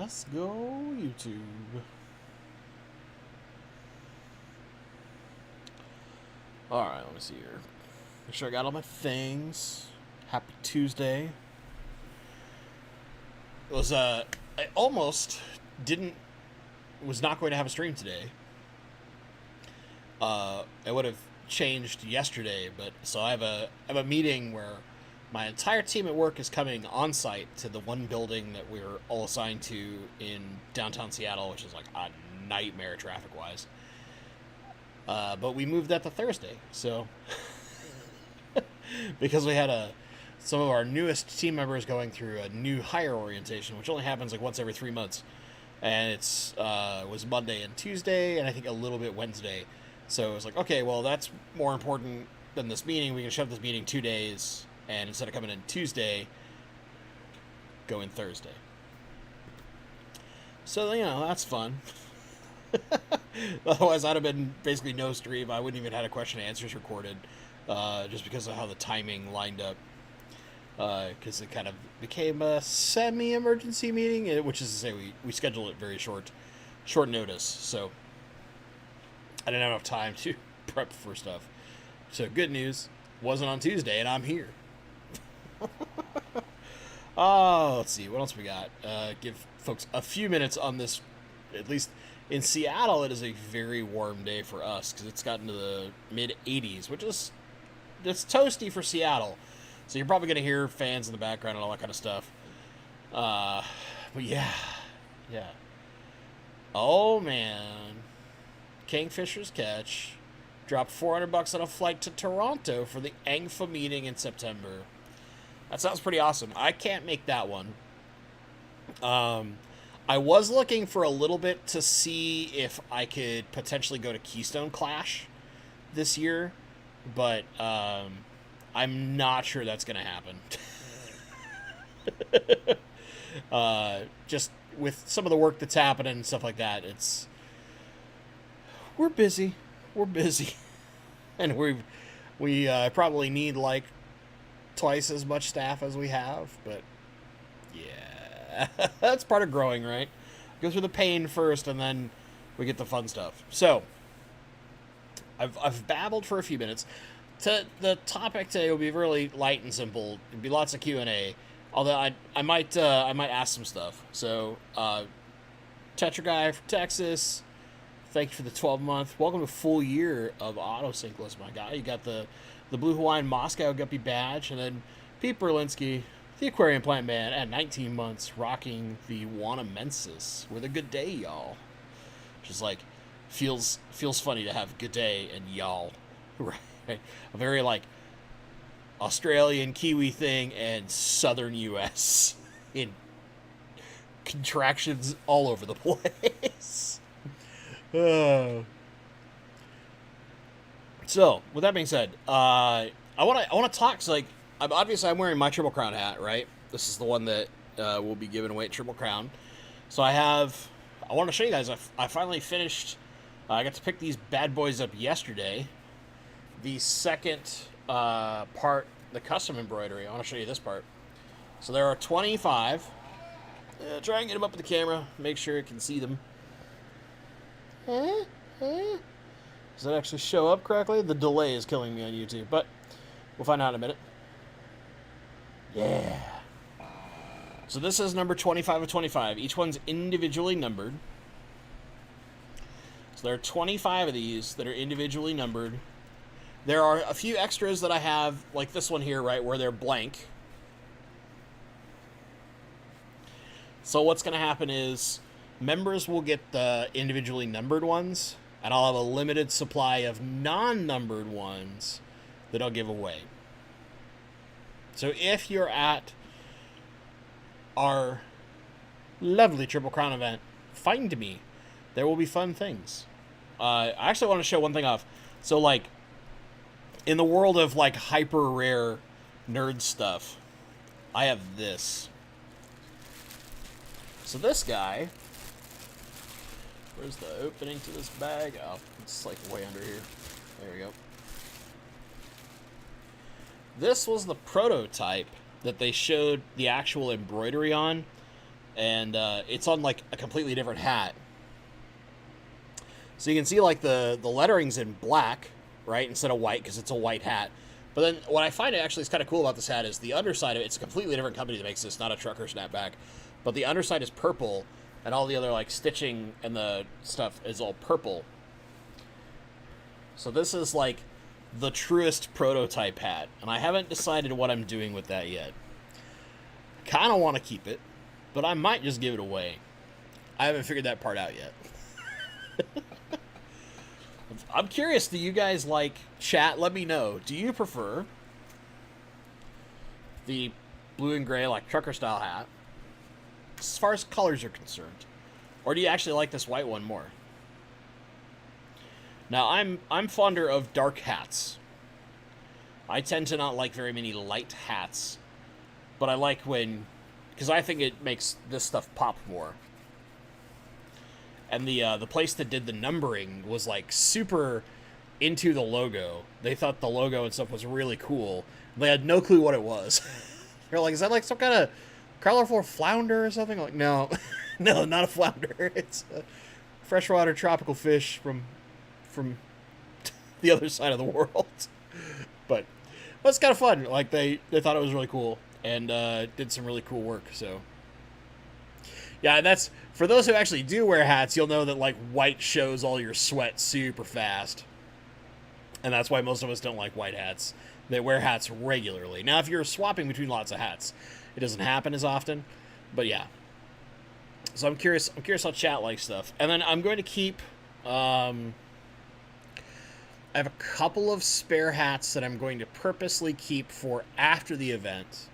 Let's go YouTube. Alright, let me see here. Make sure I got all my things. Happy Tuesday. It was, I almost was not going to have a stream today. It would have changed yesterday, but so I have a meeting where my entire team at work is coming on site to the one building that we're all assigned to in downtown Seattle, which is like a nightmare traffic wise. But we moved that to Thursday, so because we had some of our newest team members going through a new hire orientation, which only happens like once every 3 months, and it was Monday and Tuesday, and I think a little bit Wednesday. So it was like, okay, well, that's more important than this meeting. We can shove this meeting 2 days, and instead of coming in Tuesday, go in Thursday. So, you know, that's fun. Otherwise, I'd have been basically no stream. I wouldn't even had a question and answers recorded, just because of how the timing lined up. Because it kind of became a semi-emergency meeting, which is to say we scheduled it very short notice. So I didn't have enough time to prep for stuff. So good news, wasn't on Tuesday, and I'm here. Let's see, what else we got? Give folks a few minutes on this. At least in Seattle, it is a very warm day for us, because it's gotten to the mid-80s, which is it's toasty for Seattle. So you're probably going to hear fans in the background and all that kind of stuff. But yeah. Oh, man. Kingfisher's Catch dropped $400 on a flight to Toronto for the ANGFA meeting in September. That sounds pretty awesome. I can't make that one. I was looking for a little bit to see if I could potentially go to Keystone Clash this year, but I'm not sure that's going to happen. Just with some of the work that's happening and stuff like that, we're busy, and we probably need like twice as much staff as we have, but yeah, that's part of growing, right? Go through the pain first, and then we get the fun stuff. So I've babbled for a few minutes. The topic today will be really light and simple. It'll be lots of Q&A. Although I might ask some stuff. So, Tetra Guy from Texas, thank you for the 12-month. Welcome to a full year of autosynkless, my guy. You got the Blue Hawaiian Moscow Guppy badge, and then Pete Berlinski, the Aquarium Plant Man, at 19 months, rocking the Wanamensis with a good day, y'all. Which is like feels funny to have good day and y'all, right? A very like Australian Kiwi thing and Southern U.S. in contractions all over the place. So with that being said, I want to talk. So like, I'm wearing my Triple Crown hat, right? This is the one that will be given away at Triple Crown. So I want to show you guys. I finally finished. I got to pick these bad boys up yesterday. The second part, the custom embroidery. I want to show you this part. So there are 25. Try and get them up with the camera. Make sure you can see them. Does that actually show up correctly? The delay is killing me on YouTube, but we'll find out in a minute. Yeah. So this is number 25 of 25. Each one's individually numbered. So there are 25 of these that are individually numbered. There are a few extras that I have, like this one here, right, where they're blank. So what's going to happen is members will get the individually numbered ones, and I'll have a limited supply of non-numbered ones that I'll give away. So if you're at our lovely Triple Crown event, find me. There will be fun things. I actually want to show one thing off. So, like, in the world of, like, hyper rare nerd stuff, I have this. So this guy, where's the opening to this bag? Oh, it's, like, way under here. There we go. This was the prototype that they showed the actual embroidery on and it's on like a completely different hat. So you can see like the lettering's in black, right, instead of white, because it's a white hat. But then what I find actually is kind of cool about this hat is the underside of it, it's a completely different company that makes this, not a trucker snapback. But the underside is purple, and all the other like stitching and the stuff is all purple. So this is like the truest prototype hat, and I haven't decided what I'm doing with that yet. Kind of want to keep it, but I might just give it away. I haven't figured that part out yet. I'm curious, do you guys like, chat, let me know, do you prefer the blue and gray like trucker style hat as far as colors are concerned, or do you actually like this white one more? Now, I'm fonder of dark hats. I tend to not like very many light hats, but I like when, because I think it makes this stuff pop more. And the place that did the numbering was like super into the logo. They thought the logo and stuff was really cool. They had no clue what it was. They're like, is that like some kind of colorful flounder or something? I'm like, no, no, not a flounder. It's a freshwater tropical fish from the other side of the world. But it's kind of fun. Like they thought it was really cool and did some really cool work. So yeah, that's for those who actually do wear hats. You'll know that like white shows all your sweat super fast, and that's why most of us don't like white hats. They wear hats regularly. Now, if you're swapping between lots of hats, it doesn't happen as often. But yeah, so I'm curious how chat likes stuff, and then I'm going to keep. I have a couple of spare hats that I'm going to purposely keep for after the event.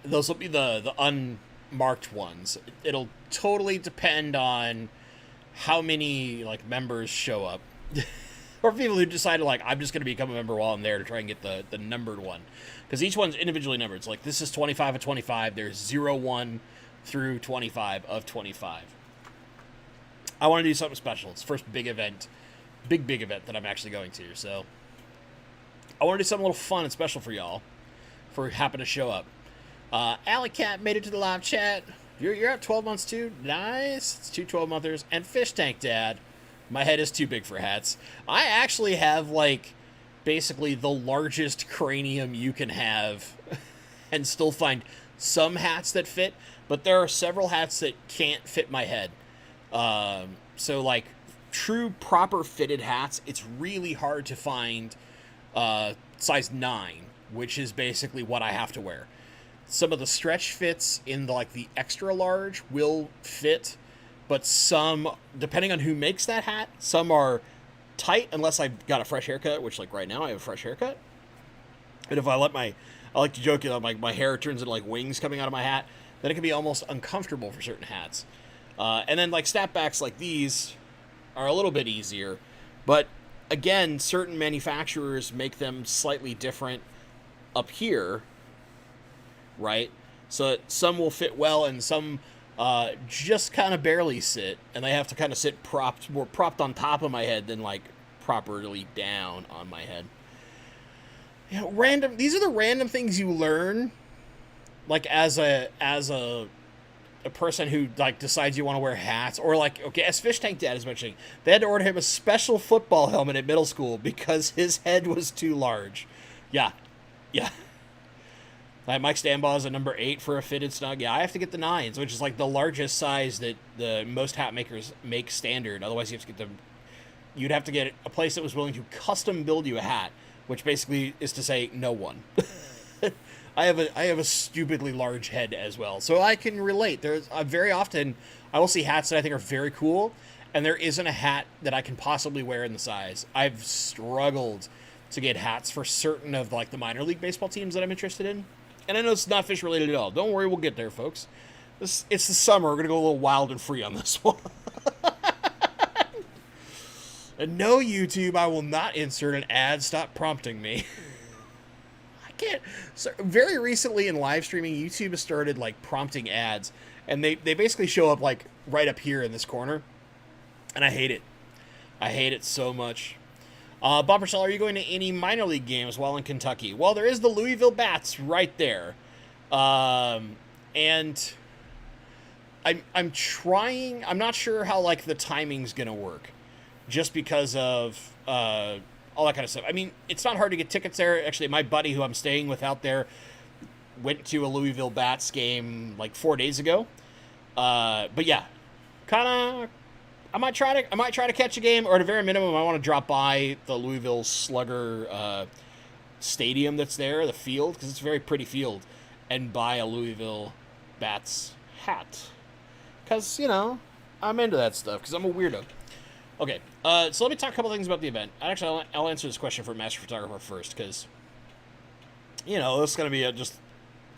Those will be the unmarked ones. It'll totally depend on how many like members show up. Or people who decided like, I'm just going to become a member while I'm there to try and get the numbered one. Because each one's individually numbered. It's like, this is 25 of 25. There's 01 through 25 of 25. I want to do something special. It's the first big event that I'm actually going to. So I want to do something a little fun and special for y'all for happen to show up. Alley Cat made it to the live chat. You're at 12 months too. Nice. It's 2 12-monthers. And Fish Tank Dad. My head is too big for hats. I actually have like basically the largest cranium you can have and still find some hats that fit, but there are several hats that can't fit my head. So like true proper fitted hats, it's really hard to find size 9, which is basically what I have to wear. Some of the stretch fits in the extra large will fit, but some, depending on who makes that hat, some are tight unless I've got a fresh haircut, which like right now I have a fresh haircut. And if I like to joke, my hair turns into like wings coming out of my hat, then it can be almost uncomfortable for certain hats. And then like snapbacks like these are a little bit easier, but again, certain manufacturers make them slightly different up here, right? So some will fit well and some just kind of barely sit, and they have to kind of sit more propped on top of my head than like properly down on my head. You know, these are the random things you learn like as a person who like decides you want to wear hats, or like, okay, as Fish Tank Dad is mentioning, they had to order him a special football helmet at middle school because his head was too large. Yeah. Like Mike Stambaugh is a number 8 for a fitted snug. Yeah, I have to get the 9s, which is like the largest size that the most hat makers make standard. Otherwise, you have to get them. You'd have to get a place that was willing to custom build you a hat, which basically is to say no one. I have a stupidly large head as well, so I can relate. There's very often I will see hats that I think are very cool, and there isn't a hat that I can possibly wear in the size. I've struggled to get hats for certain of like the minor league baseball teams that I'm interested in. And I know it's not fish related at all. Don't worry, we'll get there, folks. It's the summer. We're going to go a little wild and free on this one. And no, YouTube, I will not insert an ad. Stop prompting me. I can't. So, very recently in live streaming, YouTube has started like prompting ads. And they basically show up like right up here in this corner. And I hate it. I hate it so much. Bumper Cell, are you going to any minor league games while in Kentucky? Well, there is the Louisville Bats right there. And I'm trying. I'm not sure how like the timing's gonna work, just because of all that kind of stuff. I mean, it's not hard to get tickets there. Actually, my buddy who I'm staying with out there went to a Louisville Bats game like 4 days ago. But yeah, kind of. I might try to catch a game, or at a very minimum, I want to drop by the Louisville Slugger stadium that's there, the field, because it's a very pretty field, and buy a Louisville Bats hat. Because, I'm into that stuff, because I'm a weirdo. Okay, so let me talk a couple things about the event. Actually, I'll answer this question for Master Photographer first, because, this is going to be just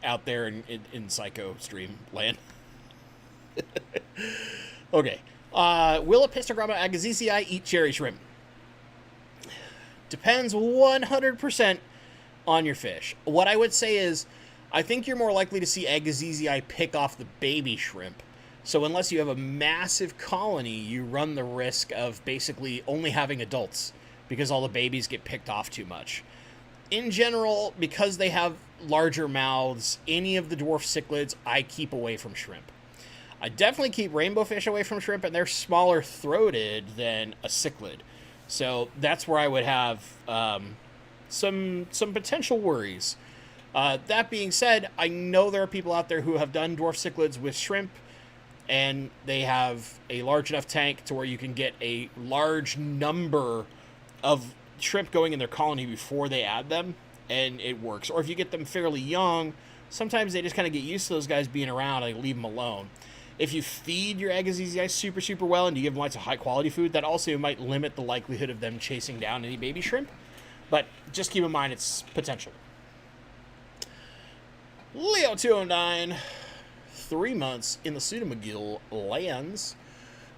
out there in Psycho Stream land. Okay. Will Epistograma Agazi eat cherry shrimp? Depends 100% on your fish. What I would say is, I think you're more likely to see Agazi pick off the baby shrimp. So unless you have a massive colony, you run the risk of basically only having adults, because all the babies get picked off too much. In general, because they have larger mouths, any of the dwarf cichlids, I keep away from shrimp. I definitely keep rainbow fish away from shrimp, and they're smaller throated than a cichlid. So that's where I would have some potential worries. That being said, I know there are people out there who have done dwarf cichlids with shrimp, and they have a large enough tank to where you can get a large number of shrimp going in their colony before they add them, and it works. Or if you get them fairly young, sometimes they just kind of get used to those guys being around and leave them alone. If you feed your Agazi super, super well and you give them lots of high-quality food, that also might limit the likelihood of them chasing down any baby shrimp. But just keep in mind its potential. Leo209, 3 months in the Pseudomagil lands.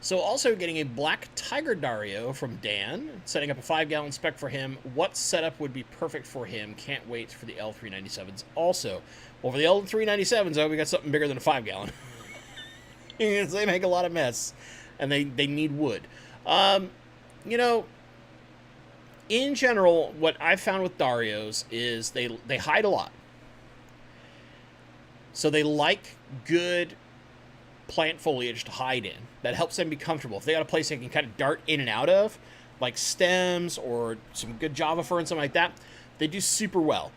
So also getting a Black Tiger Dario from Dan, setting up a 5-gallon spec for him. What setup would be perfect for him? Can't wait for the L397s. Also, over the L397s, we got something bigger than a 5-gallon. They make a lot of mess, and they need wood. In general, what I've found with Darios is they hide a lot. So they like good plant foliage to hide in. That helps them be comfortable. If they got a place they can kind of dart in and out of, like stems or some good Java fern, something like that, they do super well.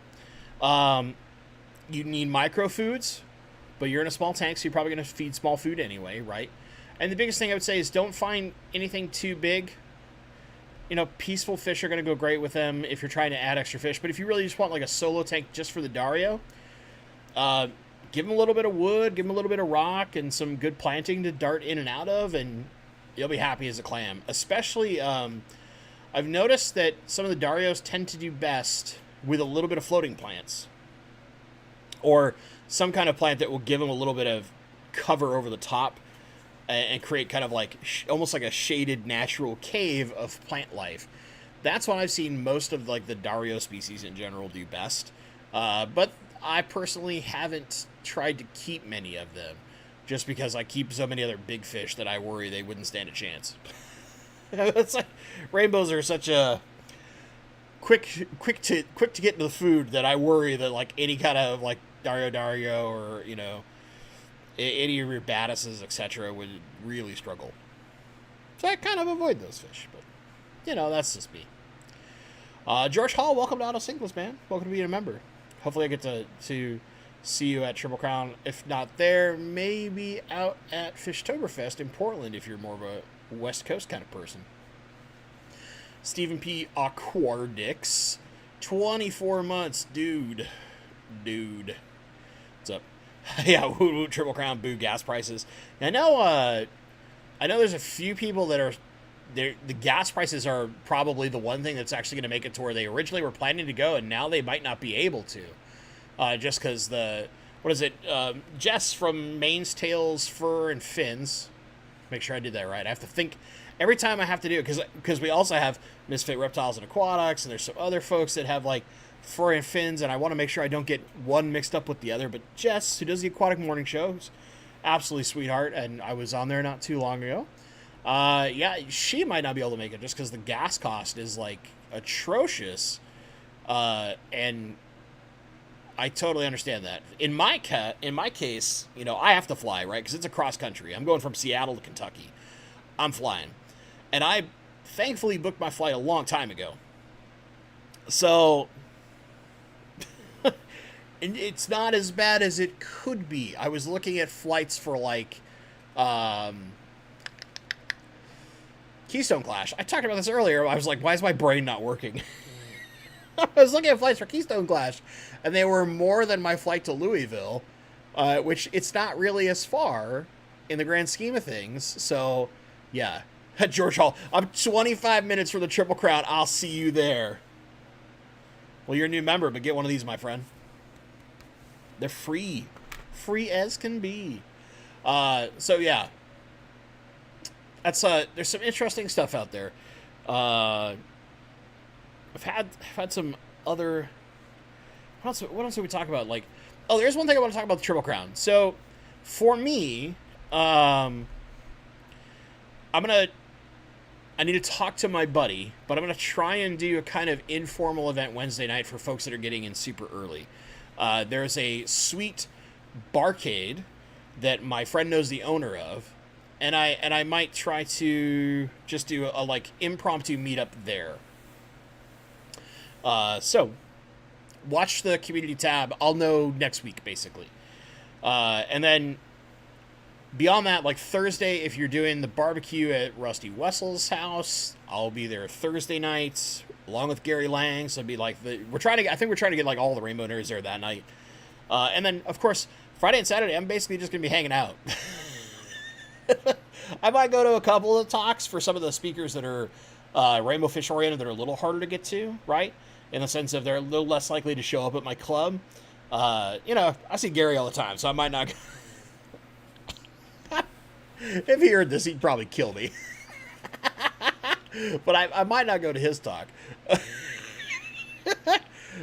You need microfoods, but you're in a small tank, so you're probably going to feed small food anyway, right? And the biggest thing I would say is don't find anything too big. Peaceful fish are going to go great with them if you're trying to add extra fish. But if you really just want like a solo tank just for the Dario, give them a little bit of wood, give them a little bit of rock, and some good planting to dart in and out of, and you'll be happy as a clam. Especially, I've noticed that some of the Darios tend to do best with a little bit of floating plants. Or some kind of plant that will give them a little bit of cover over the top and create kind of like almost like a shaded natural cave of plant life. That's what I've seen most of like the Dario species in general do best. But I personally haven't tried to keep many of them just because I keep so many other big fish that I worry they wouldn't stand a chance. It's like rainbows are such a quick to get into the food that I worry that like any kind of like Dario or any of your Badises, etc. would really struggle. So I kind of avoid those fish, but that's just me. George Hall, welcome to Auto Singlets, man. Welcome to being a member. Hopefully I get to see you at Triple Crown. If not there, maybe out at Fishtoberfest in Portland if you're more of a West Coast kind of person. Stephen P. Aquardix, 24 months, dude. What's up? Yeah, woo, Triple Crown, boo, gas prices. I know there's a few people that are the gas prices are probably the one thing that's actually going to make it to where they originally were planning to go, and now they might not be able to. Just because Jess from Maine's Tails, Fur, and Fins. Make sure I did that right. I have to think every time I have to do it, because we also have Misfit Reptiles and Aquatics, and there's some other folks that have like Fur and Fins, and I want to make sure I don't get one mixed up with the other. But Jess, who does the Aquatic Morning Show, is absolutely sweetheart, and I was on there not too long ago. Yeah, she might not be able to make it just because the gas cost is like atrocious, and I totally understand that. In my case, I have to fly, right? Because it's a cross country. I'm going from Seattle to Kentucky. I'm flying, and I thankfully booked my flight a long time ago. So it's not as bad as it could be. I was looking at flights for like Keystone Clash. I talked about this earlier. I was like, why is my brain not working? I was looking at flights for Keystone Clash, and they were more than my flight to Louisville, which it's not really as far in the grand scheme of things. So, yeah. At George Hall, I'm 25 minutes from the Triple Crown. I'll see you there. Well, you're a new member, but get one of these, my friend. They're free. Free as can be. So, yeah. That's there's some interesting stuff out there. I've had some other. What else did we talk about? Like, oh, there's one thing I want to talk about the Triple Crown. So, for me, I need to talk to my buddy, but I'm gonna try and do a kind of informal event Wednesday night for folks that are getting in super early. There's a sweet barcade that my friend knows the owner of. And I might try to just do a like impromptu meetup there. So watch the community tab. I'll know next week, basically. And then beyond that, like Thursday, if you're doing the barbecue at Rusty Wessel's house, I'll be there Thursday nights along with Gary Lang. So it'll be like I think we're trying to get like all the Rainbow Nerds there that night. And then of course Friday and Saturday, I'm basically just gonna be hanging out. I might go to a couple of talks for some of the speakers that are Rainbow Fish oriented that are a little harder to get to, right? In the sense of they're a little less likely to show up at my club. I see Gary all the time, so I might not. If he heard this, he'd probably kill me. But I might not go to his talk.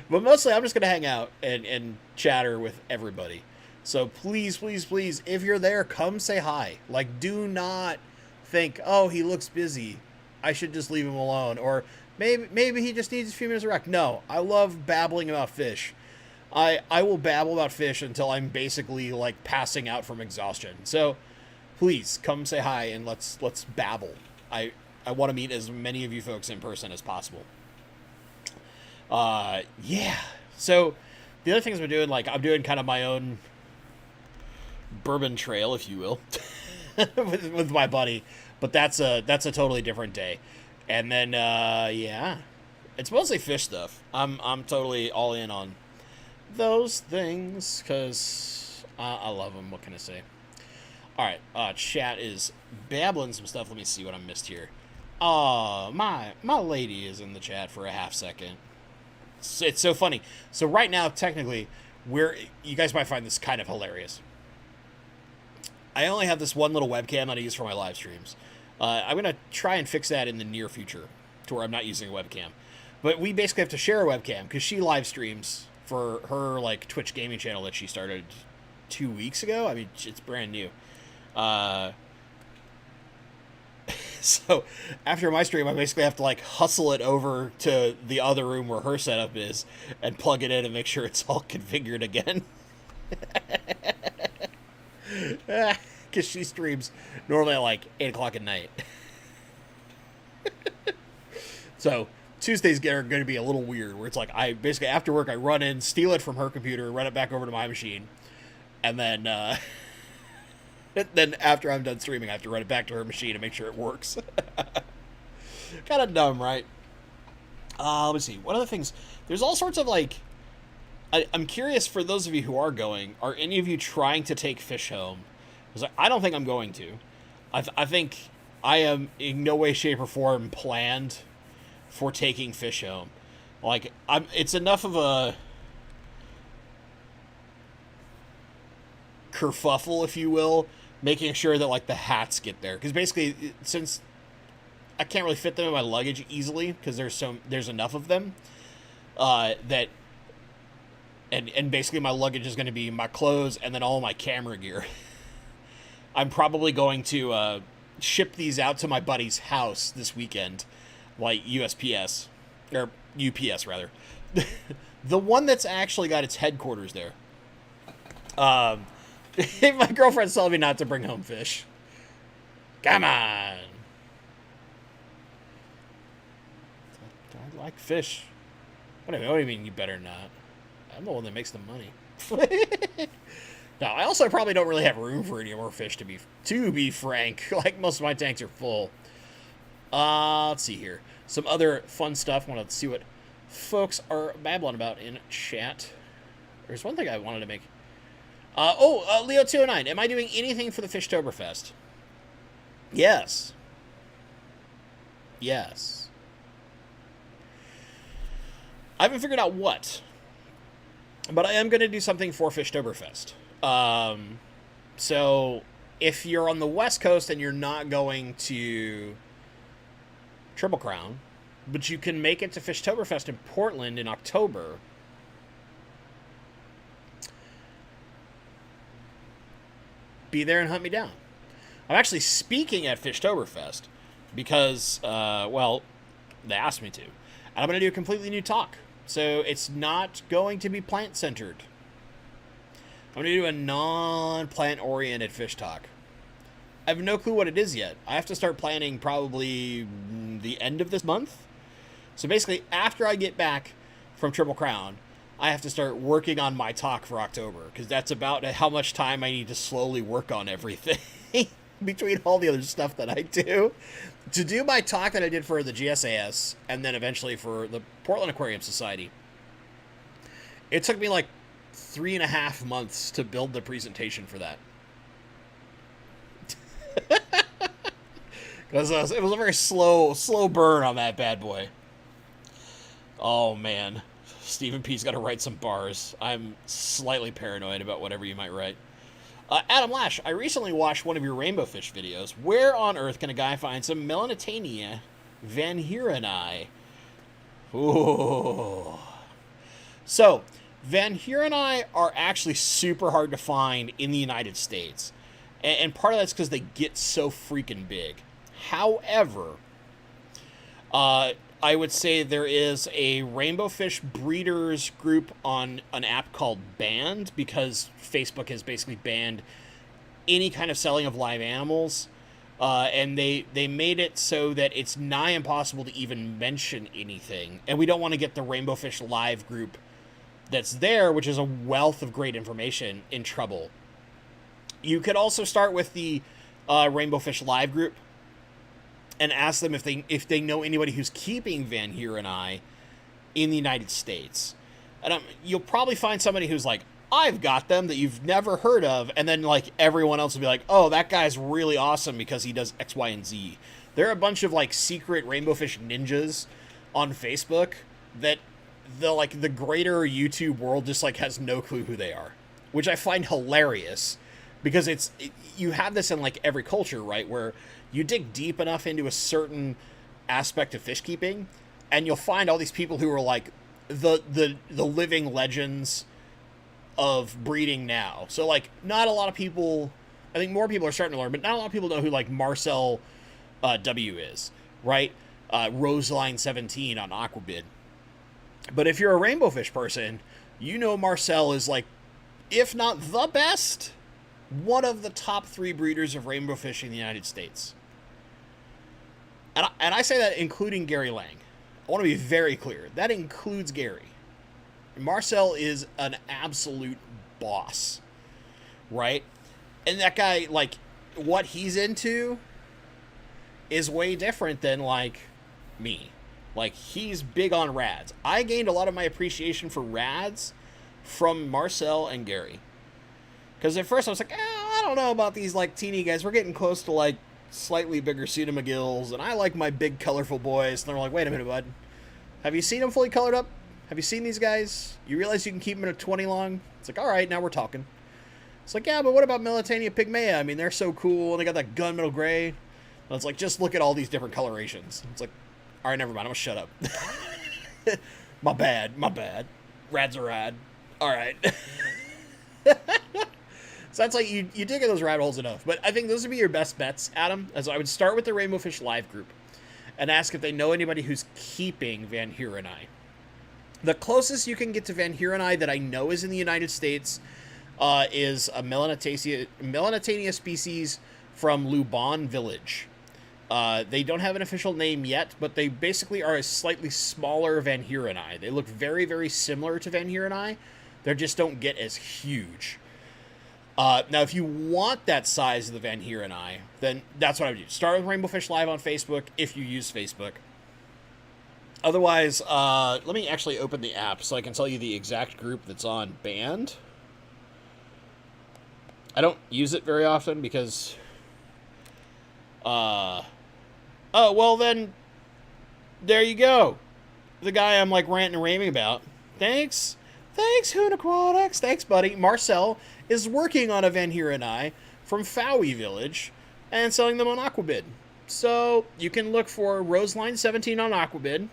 But mostly I'm just going to hang out and chatter with everybody. So please, please, please, if you're there, come say hi. Like, do not think, oh, he looks busy, I should just leave him alone. Or maybe he just needs a few minutes of rec. No, I love babbling about fish. I will babble about fish until I'm basically, like, passing out from exhaustion. So please, come say hi and let's babble. I want to meet as many of you folks in person as possible. Yeah. So the other things we're doing, like, I'm doing kind of my own bourbon trail, if you will, with my buddy, but that's a totally different day. And then yeah, it's mostly fish stuff. I'm totally all in on those things because I love them. What can I say? All right, chat is babbling some stuff. Let me see what I missed here. My lady is in the chat for a half second. It's so funny. So right now, technically, you guys might find this kind of hilarious. I only have this one little webcam that I use for my live streams. I'm going to try and fix that in the near future to where I'm not using a webcam. But we basically have to share a webcam because she live streams for her like Twitch gaming channel that she started 2 weeks ago. I mean, it's brand new. So after my stream, I basically have to like hustle it over to the other room where her setup is and plug it in and make sure it's all configured again. Because she streams normally at like 8 o'clock at night. So Tuesdays are going to be a little weird where it's like I basically after work I run in, steal it from her computer, run it back over to my machine, and then then after I'm done streaming I have to run it back to her machine and make sure it works. Kind of dumb, right? Let me see. One of the things, there's all sorts of like I'm curious for those of you who are going, are any of you trying to take fish home? Because I don't think I'm going to. I think I am in no way, shape, or form planned for taking fish home. Like, it's enough of a kerfuffle, if you will, making sure that, like, the hats get there. Because basically, since I can't really fit them in my luggage easily, because there's enough of them, that... And basically my luggage is going to be my clothes and then all my camera gear. I'm probably going to ship these out to my buddy's house this weekend, like USPS, or UPS rather. The one that's actually got its headquarters there. My girlfriend's telling me not to bring home fish. Come on. I like fish. What do you mean you better not? I'm the one that makes the money. No, I also probably don't really have room for any more fish, to be frank. Like, most of my tanks are full. Let's see here. Some other fun stuff. Want to see what folks are babbling about in chat. There's one thing I wanted to make. Leo209. Am I doing anything for the Fishtoberfest? Yes. Yes. I haven't figured out what. But I am going to do something for Fishtoberfest. So, if you're on the West Coast and you're not going to Triple Crown, but you can make it to Fishtoberfest in Portland in October, be there and hunt me down. I'm actually speaking at Fishtoberfest because, they asked me to. And I'm going to do a completely new talk. So it's not going to be plant-centered. I'm going to do a non-plant-oriented fish talk. I have no clue what it is yet. I have to start planning probably the end of this month. So basically, after I get back from Triple Crown, I have to start working on my talk for October, because that's about how much time I need to slowly work on everything between all the other stuff that I do. To do my talk that I did for the GSAS, and then eventually for the Portland Aquarium Society, it took me like 3.5 months to build the presentation for that. Because it was a very slow burn on that bad boy. Oh, man. Stephen P's got to write some bars. I'm slightly paranoid about whatever you might write. Adam Lash, I recently watched one of your rainbow fish videos. Where on earth can a guy find some Melanitania van Heereni? Ooh. So, van Heereni are actually super hard to find in the United States. And part of that's because they get so freaking big. However, I would say there is a rainbow fish breeders group on an app called Banned, because Facebook has basically banned any kind of selling of live animals. And they made it so that it's nigh impossible to even mention anything. And we don't want to get the Rainbow Fish Live group that's there, which is a wealth of great information, in trouble. You could also start with the Rainbow Fish Live group and ask them if they know anybody who's keeping Van Heereni in the United States. And you'll probably find somebody who's like, I've got them, that you've never heard of, and then like everyone else will be like, oh, that guy's really awesome because he does X, Y, and Z. There are a bunch of like secret rainbow fish ninjas on Facebook that the greater YouTube world just like has no clue who they are, which I find hilarious, because you have this in like every culture, right, where you dig deep enough into a certain aspect of fish keeping, and you'll find all these people who are like the living legends of breeding now. So like, not a lot of people, I think more people are starting to learn, but not a lot of people know who like Marcel W is, right? Roseline 17 on Aquabid. But if you're a rainbow fish person, you know Marcel is like, if not the best, one of the top 3 breeders of rainbow fish in the United States. And I say that including Gary Lang. I want to be very clear. That includes Gary. Marcel is an absolute boss, right? And that guy, like, what he's into is way different than, like, me. Like, he's big on rads. I gained a lot of my appreciation for rads from Marcel and Gary. Because at first I was like, I don't know about these, like, teeny guys. We're getting close to, like, slightly bigger Pseudo McGills, and I like my big, colorful boys. And they're like, wait a minute, bud. Have you seen them fully colored up? Have you seen these guys? You realize you can keep them in a 20 long? It's like, all right, now we're talking. It's like, yeah, but what about Melitania pygmea? I mean, they're so cool, and they got that gunmetal gray. And it's like, just look at all these different colorations. It's like, all right, never mind, I'm gonna shut up. My bad. Rads are rad. All right. So that's like, you dig in those rabbit holes enough. But I think those would be your best bets, Adam. As I would start with the Rainbow Fish Live group and ask if they know anybody who's keeping Van Heereni. The closest you can get to Van Hiereni that I know is in the United States is a Melanitania species from Lubon Village. They don't have an official name yet, but they basically are a slightly smaller Van Hiereni. They look very, very similar to Van Hiereni. They just don't get as huge. Now, if you want that size of the Van Hiereni, then that's what I would do. Start with Rainbow Fish Live on Facebook if you use Facebook. Otherwise, let me actually open the app so I can tell you the exact group that's on banned. I don't use it very often because... oh, well then, there you go. The guy I'm like ranting and raving about. Thanks, Hoon Aquatics. Thanks, buddy. Marcel is working on a Van Hiereni from Fowey Village and selling them on Aquabid. So you can look for Roseline 17 on Aquabid,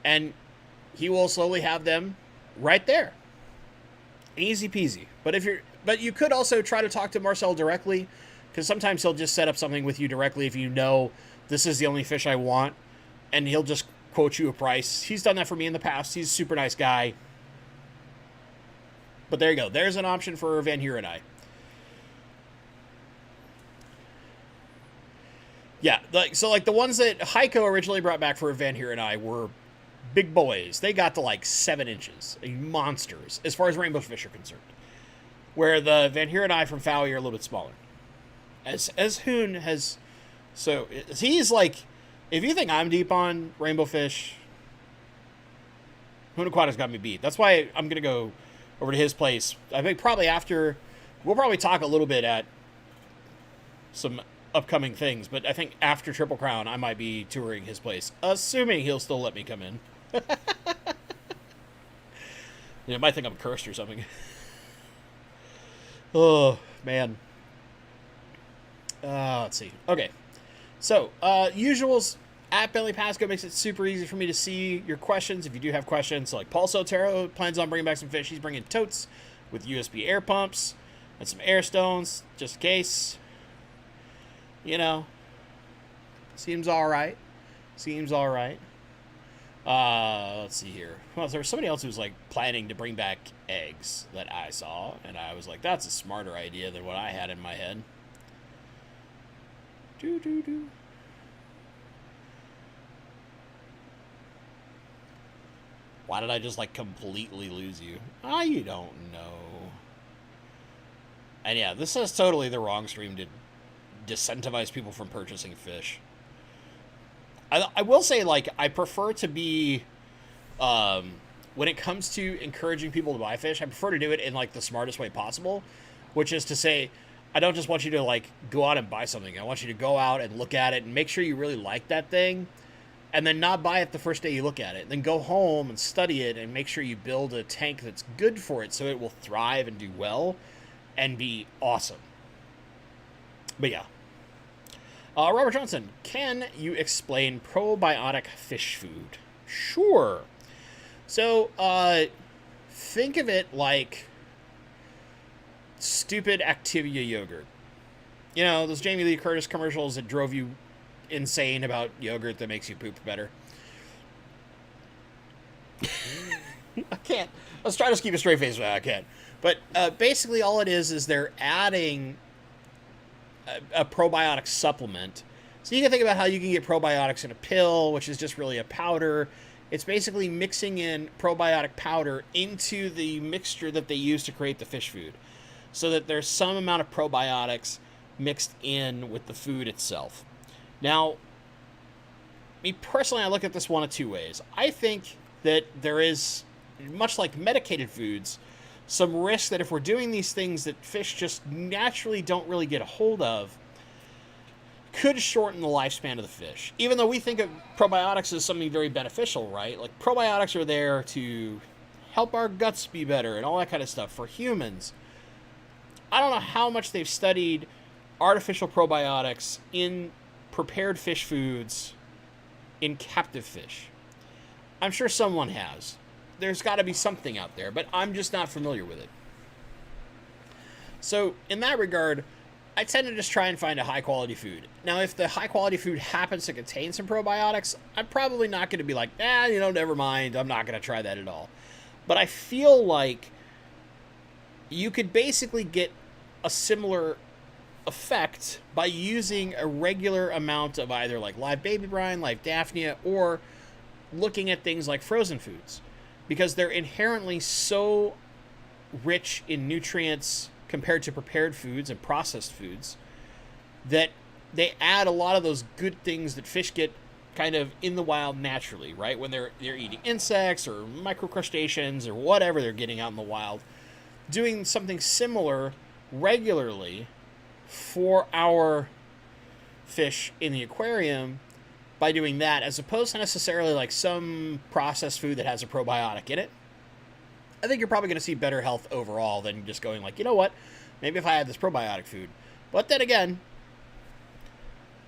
and he will slowly have them right there. Easy peasy. But you could also try to talk to Marcel directly, because sometimes he'll just set up something with you directly if you know this is the only fish I want, and he'll just quote you a price. He's done that for me in the past. He's a super nice guy. But there you go. There's an option for Van Hiereni. Yeah, like the ones that Heiko originally brought back for Van Hiereni were big boys. They got to like 7 inches. Monsters, as far as rainbow fish are concerned. Where the Van Hiereni from Fowey are a little bit smaller. As Hoon has... So, he's like... If you think I'm deep on rainbow fish, Hoon Aquatics got me beat. That's why I'm going to go over to his place. I think probably after... We'll probably talk a little bit at some upcoming things, but I think after Triple Crown, I might be touring his place. Assuming he'll still let me come in. You might think I'm cursed or something. Oh, man. Let's see. Okay. So, usuals at Bentley Pasco makes it super easy for me to see your questions. If you do have questions, so like Paul Sotero plans on bringing back some fish. He's bringing totes with USB air pumps and some air stones, just in case. You know, seems all right. Seems all right. Let's see here. Well, there was somebody else who was like planning to bring back eggs that I saw, and I was like, that's a smarter idea than what I had in my head. Do. Why did I just like completely lose you? You don't know. And yeah, this is totally the wrong stream to disincentivize people from purchasing fish. I will say, like, I prefer to be, when it comes to encouraging people to buy fish, I prefer to do it in, like, the smartest way possible, which is to say, I don't just want you to, like, go out and buy something. I want you to go out and look at it and make sure you really like that thing, and then not buy it the first day you look at it. Then go home and study it and make sure you build a tank that's good for it so it will thrive and do well and be awesome. But yeah. Robert Johnson, can you explain probiotic fish food? Sure. So, think of it like stupid Activia yogurt. You know, those Jamie Lee Curtis commercials that drove you insane about yogurt that makes you poop better. I can't. Let's try to keep a straight face. I can't. But basically all it is they're adding a probiotic supplement. So you can think about how you can get probiotics in a pill, which is just really a powder. It's basically mixing in probiotic powder into the mixture that they use to create the fish food, so that there's some amount of probiotics mixed in with the food itself. Now, me personally, I look at this one of two ways. I think that there is, much like medicated foods, some risk that if we're doing these things that fish just naturally don't really get a hold of, could shorten the lifespan of the fish. Even though we think of probiotics as something very beneficial, right? Like, probiotics are there to help our guts be better and all that kind of stuff for humans. I don't know how much they've studied artificial probiotics in prepared fish foods in captive fish. I'm sure someone has. There's got to be something out there, but I'm just not familiar with it. So, in that regard, I tend to just try and find a high-quality food. Now, if the high-quality food happens to contain some probiotics, I'm probably not going to be like, never mind, I'm not going to try that at all. But I feel like you could basically get a similar effect by using a regular amount of either like live baby brine, live Daphnia, or looking at things like frozen foods. Because they're inherently so rich in nutrients compared to prepared foods and processed foods that they add a lot of those good things that fish get kind of in the wild naturally, right? When they're eating insects or microcrustaceans or whatever they're getting out in the wild. Doing something similar regularly for our fish in the aquarium by doing that, as opposed to necessarily like some processed food that has a probiotic in it, I think you're probably going to see better health overall than just going like, you know what, maybe if I had this probiotic food. But then again,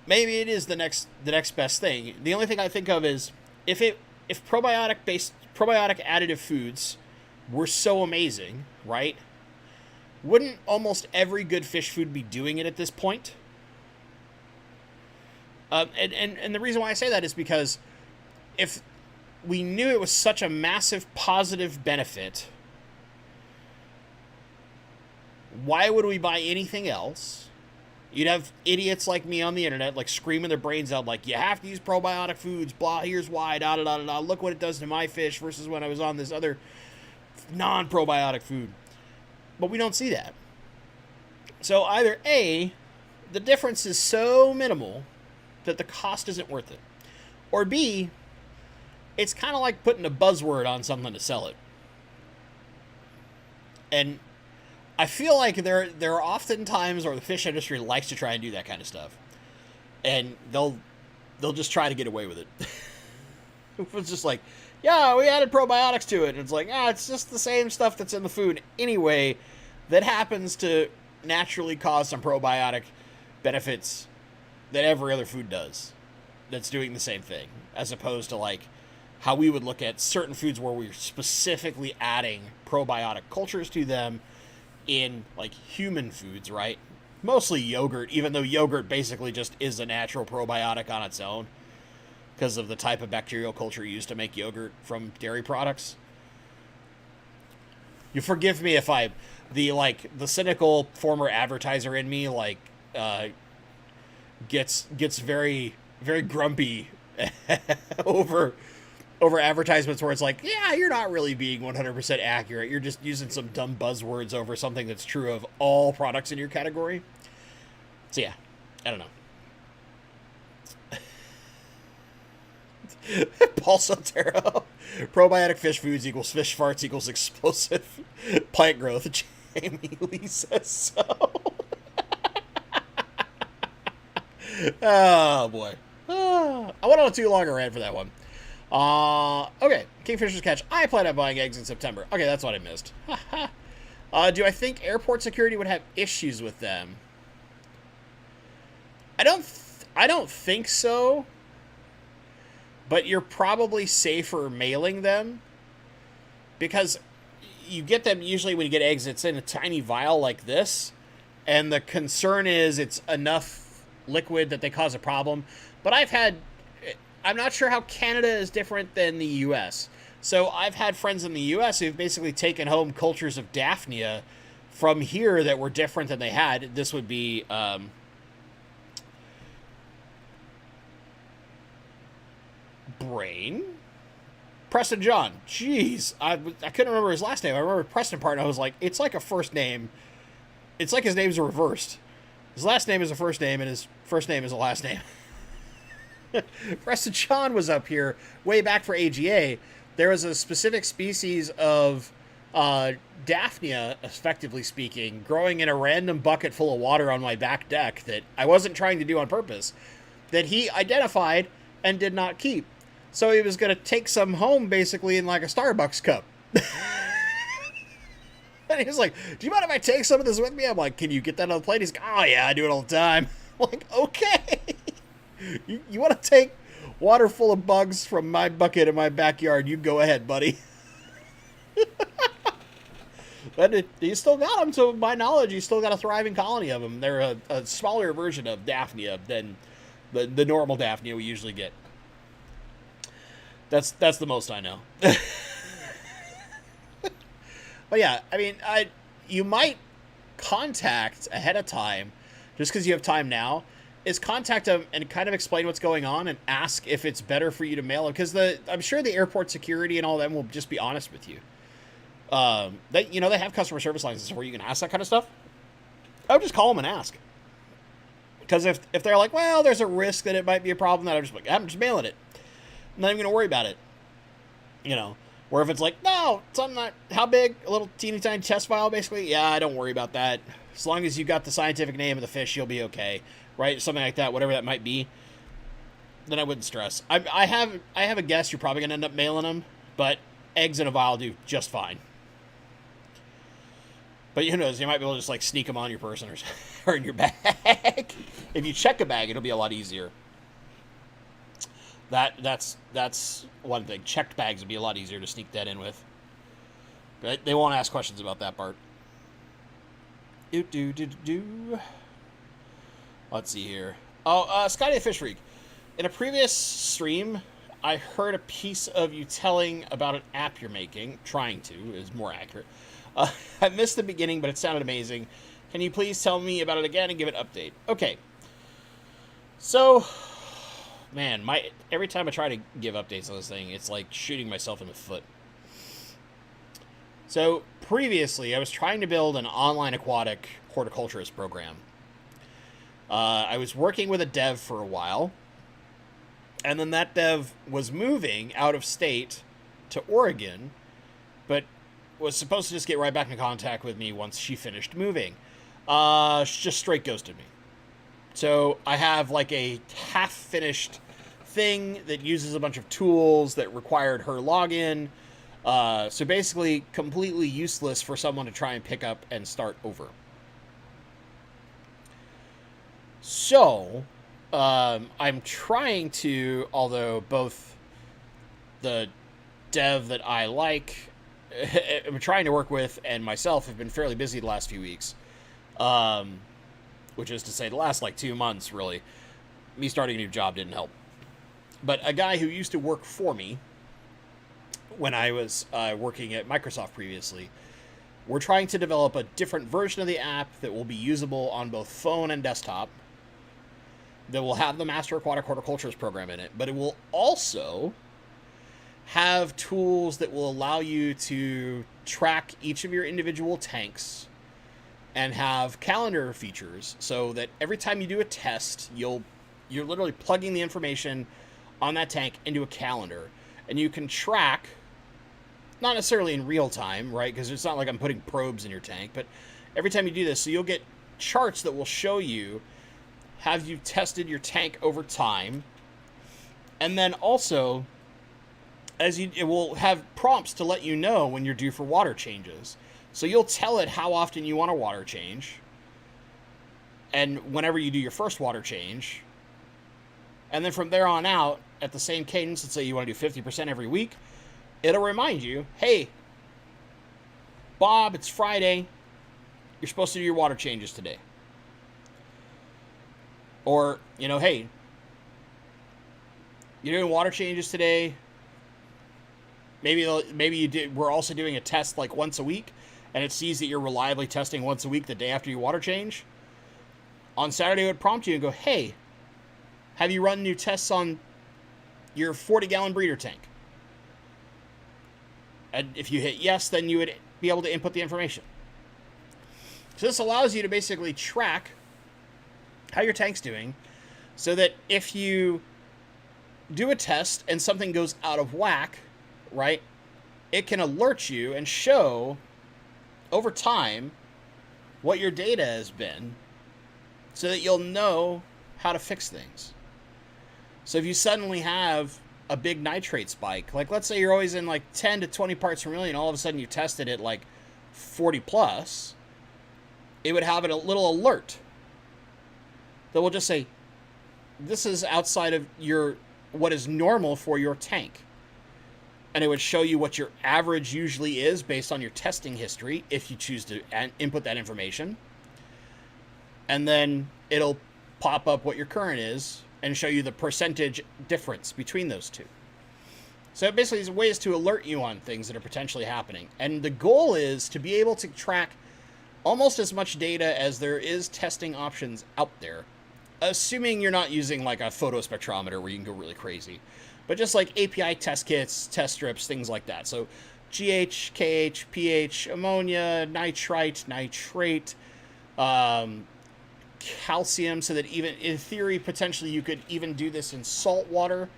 maybe it is the next best thing. The only thing I think of is if probiotic additive foods were so amazing, right? Wouldn't almost every good fish food be doing it at this point? And the reason why I say that is because if we knew it was such a massive positive benefit, why would we buy anything else? You'd have idiots like me on the internet like screaming their brains out like, you have to use probiotic foods, blah, here's why, da da da da, look what it does to my fish versus when I was on this other non-probiotic food. But we don't see that. So either A, the difference is so minimal that the cost isn't worth it, or B, it's kind of like putting a buzzword on something to sell it. And I feel like there are often times where the fish industry likes to try and do that kind of stuff, and they'll just try to get away with it. It's just like, yeah, we added probiotics to it, and it's like, it's just the same stuff that's in the food anyway that happens to naturally cause some probiotic benefits that every other food does that's doing the same thing, as opposed to like how we would look at certain foods where we're specifically adding probiotic cultures to them in like human foods, right? Mostly yogurt, even though yogurt basically just is a natural probiotic on its own because of the type of bacterial culture used to make yogurt from dairy products. You forgive me if the cynical former advertiser in me gets very, very grumpy over advertisements where it's like, yeah, you're not really being 100% accurate. You're just using some dumb buzzwords over something that's true of all products in your category. So yeah, I don't know. Paul Sotero, probiotic fish foods equals fish farts equals explosive plant growth. Jamie Lee says so. Oh boy. I went on a too long a rant for that one. Okay, Kingfishers catch. I plan on buying eggs in September. Okay, that's what I missed. Do I think airport security would have issues with them? I don't think so. But you're probably safer mailing them, because you get them usually when you get eggs, it's in a tiny vial like this, and the concern is it's enough liquid that they cause a problem. But I'm not sure how Canada is different than the US. So I've had friends in the US who've basically taken home cultures of Daphnia from here that were different than they had. This would be Brain? Preston John. Jeez. I couldn't remember his last name. I remember Preston part, and I was like, it's like a first name. It's like his names are reversed. His last name is a first name, and his first name is a last name. Preston John was up here way back for AGA. There was a specific species of Daphnia, effectively speaking, growing in a random bucket full of water on my back deck that I wasn't trying to do on purpose, that he identified and did not keep. So he was going to take some home, basically, in like a Starbucks cup. And he was like, do you mind if I take some of this with me? I'm like, can you get that on the plate? He's like, oh yeah, I do it all the time. I'm like, okay. You want to take water full of bugs from my bucket in my backyard? You go ahead, buddy. But you still got them. To my knowledge, you still got a thriving colony of them. They're a smaller version of Daphnia than the normal Daphnia we usually get. That's the most I know. But yeah, I mean, you might contact ahead of time, just because you have time now, is contact them and kind of explain what's going on and ask if it's better for you to mail them, because I'm sure the airport security and all them will just be honest with you. They have customer service lines where you can ask that kind of stuff. I would just call them and ask, because if they're like, well, there's a risk that it might be a problem, that I'm just mailing it. I'm not even gonna worry about it. Where if it's like, no, something not, how big? A little teeny tiny test file, basically? Yeah, don't worry about that. As long as you got the scientific name of the fish, you'll be okay. Right? Something like that, whatever that might be. Then I wouldn't stress. I have a guess you're probably going to end up mailing them, but eggs in a vial do just fine. But who knows, you might be able to just like sneak them on your person or in your bag. If you check a bag, it'll be a lot easier. That's one thing. Checked bags would be a lot easier to sneak that in with. But they won't ask questions about that part. Let's see here. Scotty the Fish Freak. In a previous stream, I heard a piece of you telling about an app you're making. Trying to is more accurate. I missed the beginning, but it sounded amazing. Can you please tell me about it again and give an update? Okay. So, man, every time I try to give updates on this thing, it's like shooting myself in the foot. So, previously, I was trying to build an online aquatic horticulturist program. I was working with a dev for a while, and then that dev was moving out of state to Oregon, but was supposed to just get right back in contact with me once she finished moving. She just straight ghosted me. So I have like a half-finished thing that uses a bunch of tools that required her login. So basically completely useless for someone to try and pick up and start over. So, I'm trying to, although both the dev that I I'm trying to work with and myself have been fairly busy the last few weeks. Which is to say the last like 2 months, really. Me starting a new job didn't help. But a guy who used to work for me when I was working at Microsoft previously, we're trying to develop a different version of the app that will be usable on both phone and desktop, that will have the Master Aquatic Horticulturist program in it, but it will also have tools that will allow you to track each of your individual tanks and have calendar features so that every time you do a test, you're literally plugging the information on that tank into a calendar, and you can track, not necessarily in real time, right? Because it's not like I'm putting probes in your tank, but every time you do this, so you'll get charts that will show you, have you tested your tank over time, and then also it will have prompts to let you know when you're due for water changes. So you'll tell it how often you want a water change, and whenever you do your first water change, and then from there on out, at the same cadence, let's say you want to do 50% every week, it'll remind you, hey, Bob, it's Friday, you're supposed to do your water changes today. Or, hey, you're doing water changes today. Maybe we're also doing a test like once a week, and it sees that you're reliably testing once a week the day after you water change. On Saturday, it would prompt you and go, hey, have you run new tests on your 40-gallon breeder tank? And if you hit yes, then you would be able to input the information. So this allows you to basically track how your tank's doing, so that if you do a test and something goes out of whack, right, it can alert you and show over time what your data has been, so that you'll know how to fix things. So if you suddenly have a big nitrate spike, like let's say you're always in like 10 to 20 parts per million, all of a sudden you tested it like 40 plus, it would have a little alert that will just say, this is outside of what is normal for your tank. and it would show you what your average usually is based on your testing history if you choose to input that information. And then it'll pop up what your current is and show you the percentage difference between those two. So it basically is ways to alert you on things that are potentially happening. And the goal is to be able to track almost as much data as there is testing options out there, assuming you're not using like a photospectrometer where you can go really crazy, but just like API test kits, test strips, things like that. So GH, KH, pH, ammonia, nitrite, nitrate, calcium, so that even in theory, potentially you could even do this in salt water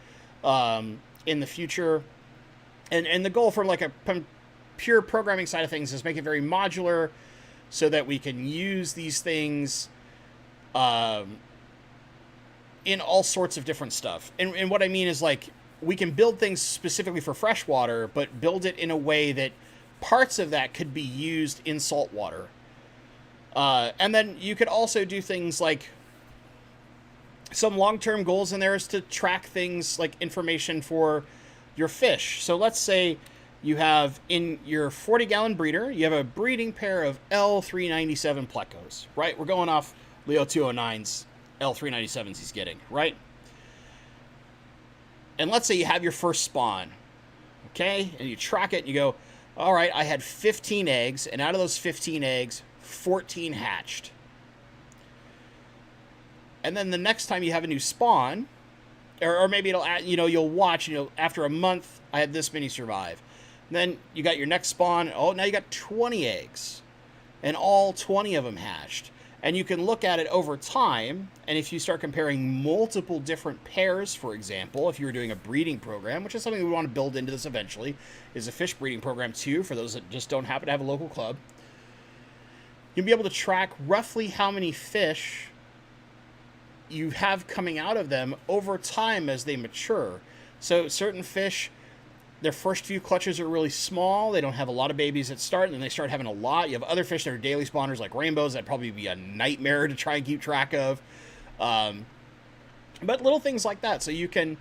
in the future. And the goal from like a pure programming side of things is make it very modular so that we can use these things in all sorts of different stuff. And what I mean is like we can build things specifically for freshwater, but build it in a way that parts of that could be used in salt water. And then you could also do things like some long-term goals in there is to track things like information for your fish. So let's say you have in your 40-gallon breeder, you have a breeding pair of L397 plecos, right? We're going off Leo 209's L397s he's getting, right? And let's say you have your first spawn, okay? And you track it and you go, all right, I had 15 eggs, and out of those 15 eggs, 14 hatched. And then the next time you have a new spawn, or maybe it'll, you'll watch, after a month, I had this many survive. And then you got your next spawn. Oh, now you got 20 eggs, and all 20 of them hatched. And you can look at it over time, and if you start comparing multiple different pairs, for example, if you were doing a breeding program, which is something we want to build into this eventually, is a fish breeding program too, for those that just don't happen to have a local club, you'll be able to track roughly how many fish you have coming out of them over time as they mature. So certain fish, their first few clutches are really small. They don't have a lot of babies at start, and then they start having a lot. You have other fish that are daily spawners like rainbows. That'd probably be a nightmare to try and keep track of. But little things like that. So you can,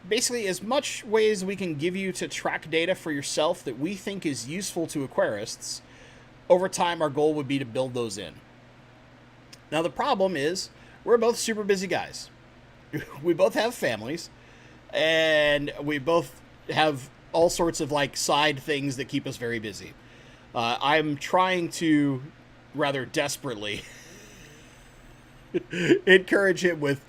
basically as much ways we can give you to track data for yourself that we think is useful to aquarists, over time our goal would be to build those in. Now the problem is, we're both super busy guys. We both have families, and we both have all sorts of like side things that keep us very busy. I'm trying to rather desperately encourage him with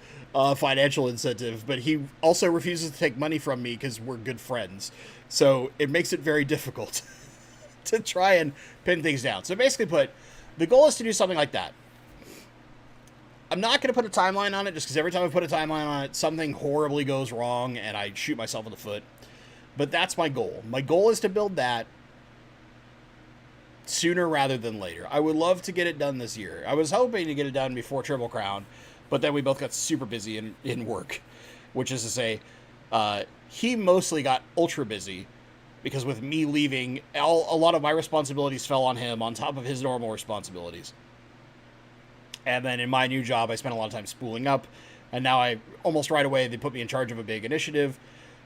financial incentive, but he also refuses to take money from me because we're good friends. So it makes it very difficult to try and pin things down. So basically the goal is to do something like that. I'm not going to put a timeline on it just because every time I put a timeline on it, something horribly goes wrong and I shoot myself in the foot. But that's my goal. My goal is to build that sooner rather than later. I would love to get it done this year. I was hoping to get it done before Triple Crown, but then we both got super busy in work, which is to say, he mostly got ultra busy because with me leaving, a lot of my responsibilities fell on him on top of his normal responsibilities. And then in my new job, I spent a lot of time spooling up. And now almost right away, they put me in charge of a big initiative,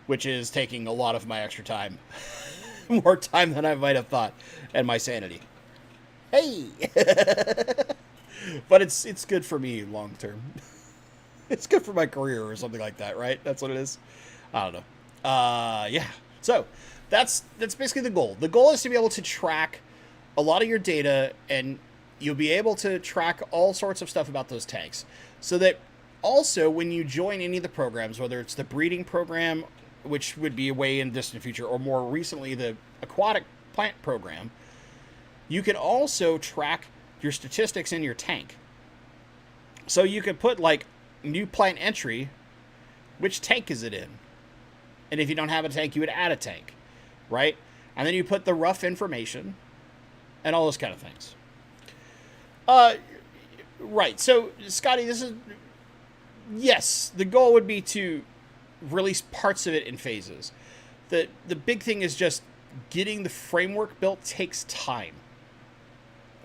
which is taking a lot of my extra time. More time than I might have thought. And my sanity. Hey! But it's good for me long term. It's good for my career or something like that, right? That's what it is? I don't know. Yeah. So, that's basically the goal. The goal is to be able to track a lot of your data, and you'll be able to track all sorts of stuff about those tanks. So that also when you join any of the programs, whether it's the breeding program, which would be a way in the distant future, or more recently the aquatic plant program, you can also track your statistics in your tank. So you could put like new plant entry, which tank is it in? And if you don't have a tank, you would add a tank, right? And then you put the rough information and all those kind of things. Right. So, Scotty, yes, the goal would be to release parts of it in phases. The big thing is just getting the framework built takes time.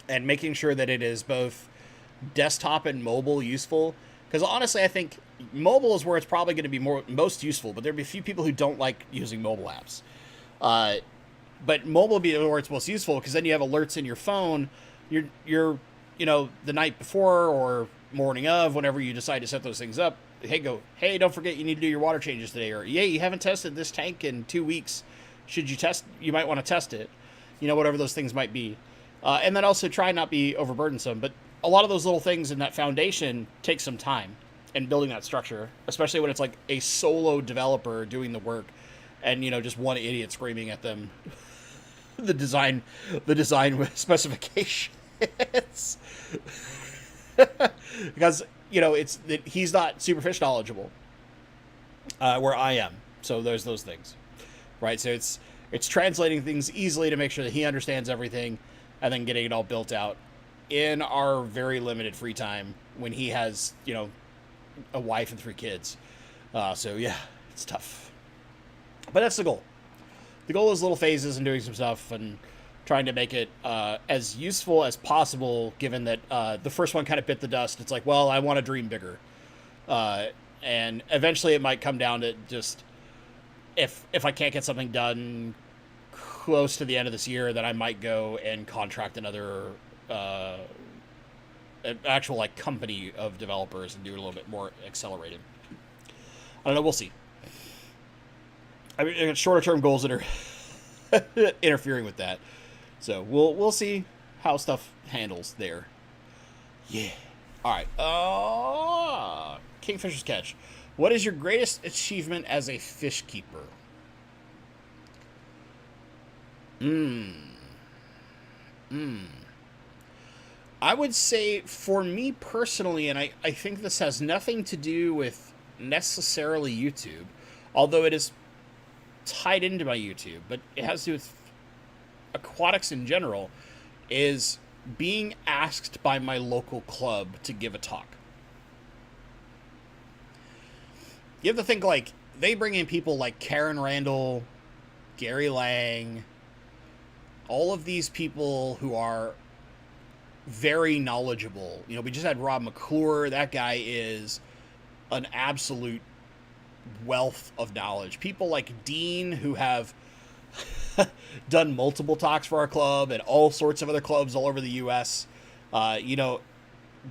And making sure that it is both desktop and mobile useful Because honestly, I think mobile is where it's probably going to be most useful, but there'll be a few people who don't like using mobile apps. Uh, but mobile will be where it's most useful because then you have alerts in your phone. You're the night before or morning of, whenever you decide to set those things up. Hey, don't forget you need to do your water changes today, or you haven't tested this tank in 2 weeks. Should you test? You might want to test it. Whatever those things might be, and then also try not be overburdensome. But a lot of those little things in that foundation take some time, and building that structure, especially when it's like a solo developer doing the work, and just one idiot screaming at them the design specifications. Because he's not super fish knowledgeable, where I am. So there's those things, right? So it's translating things easily to make sure that he understands everything, and then getting it all built out in our very limited free time when he has a wife and 3 kids. So yeah, it's tough, but that's the goal. The goal is little phases and doing some stuff and trying to make it as useful as possible, given that the first one kind of bit the dust. It's like, well, I want to dream bigger. And eventually it might come down to just, if I can't get something done close to the end of this year, then I might go and contract another an actual like company of developers and do it a little bit more accelerated. I don't know. We'll see. I mean, shorter term goals that are interfering with that. So we'll see how stuff handles there. Yeah. All right. Kingfisher's Catch. What is your greatest achievement as a fish keeper? I would say for me personally, and I think this has nothing to do with necessarily YouTube, although it is tied into my YouTube, but it has to do with aquatics in general, is being asked by my local club to give a talk. You have to think, like, they bring in people like Karen Randall, Gary Lang, all of these people who are very knowledgeable. We just had Rob McClure. That guy is an absolute wealth of knowledge. People like Dean, who have done multiple talks for our club and all sorts of other clubs all over the U.S.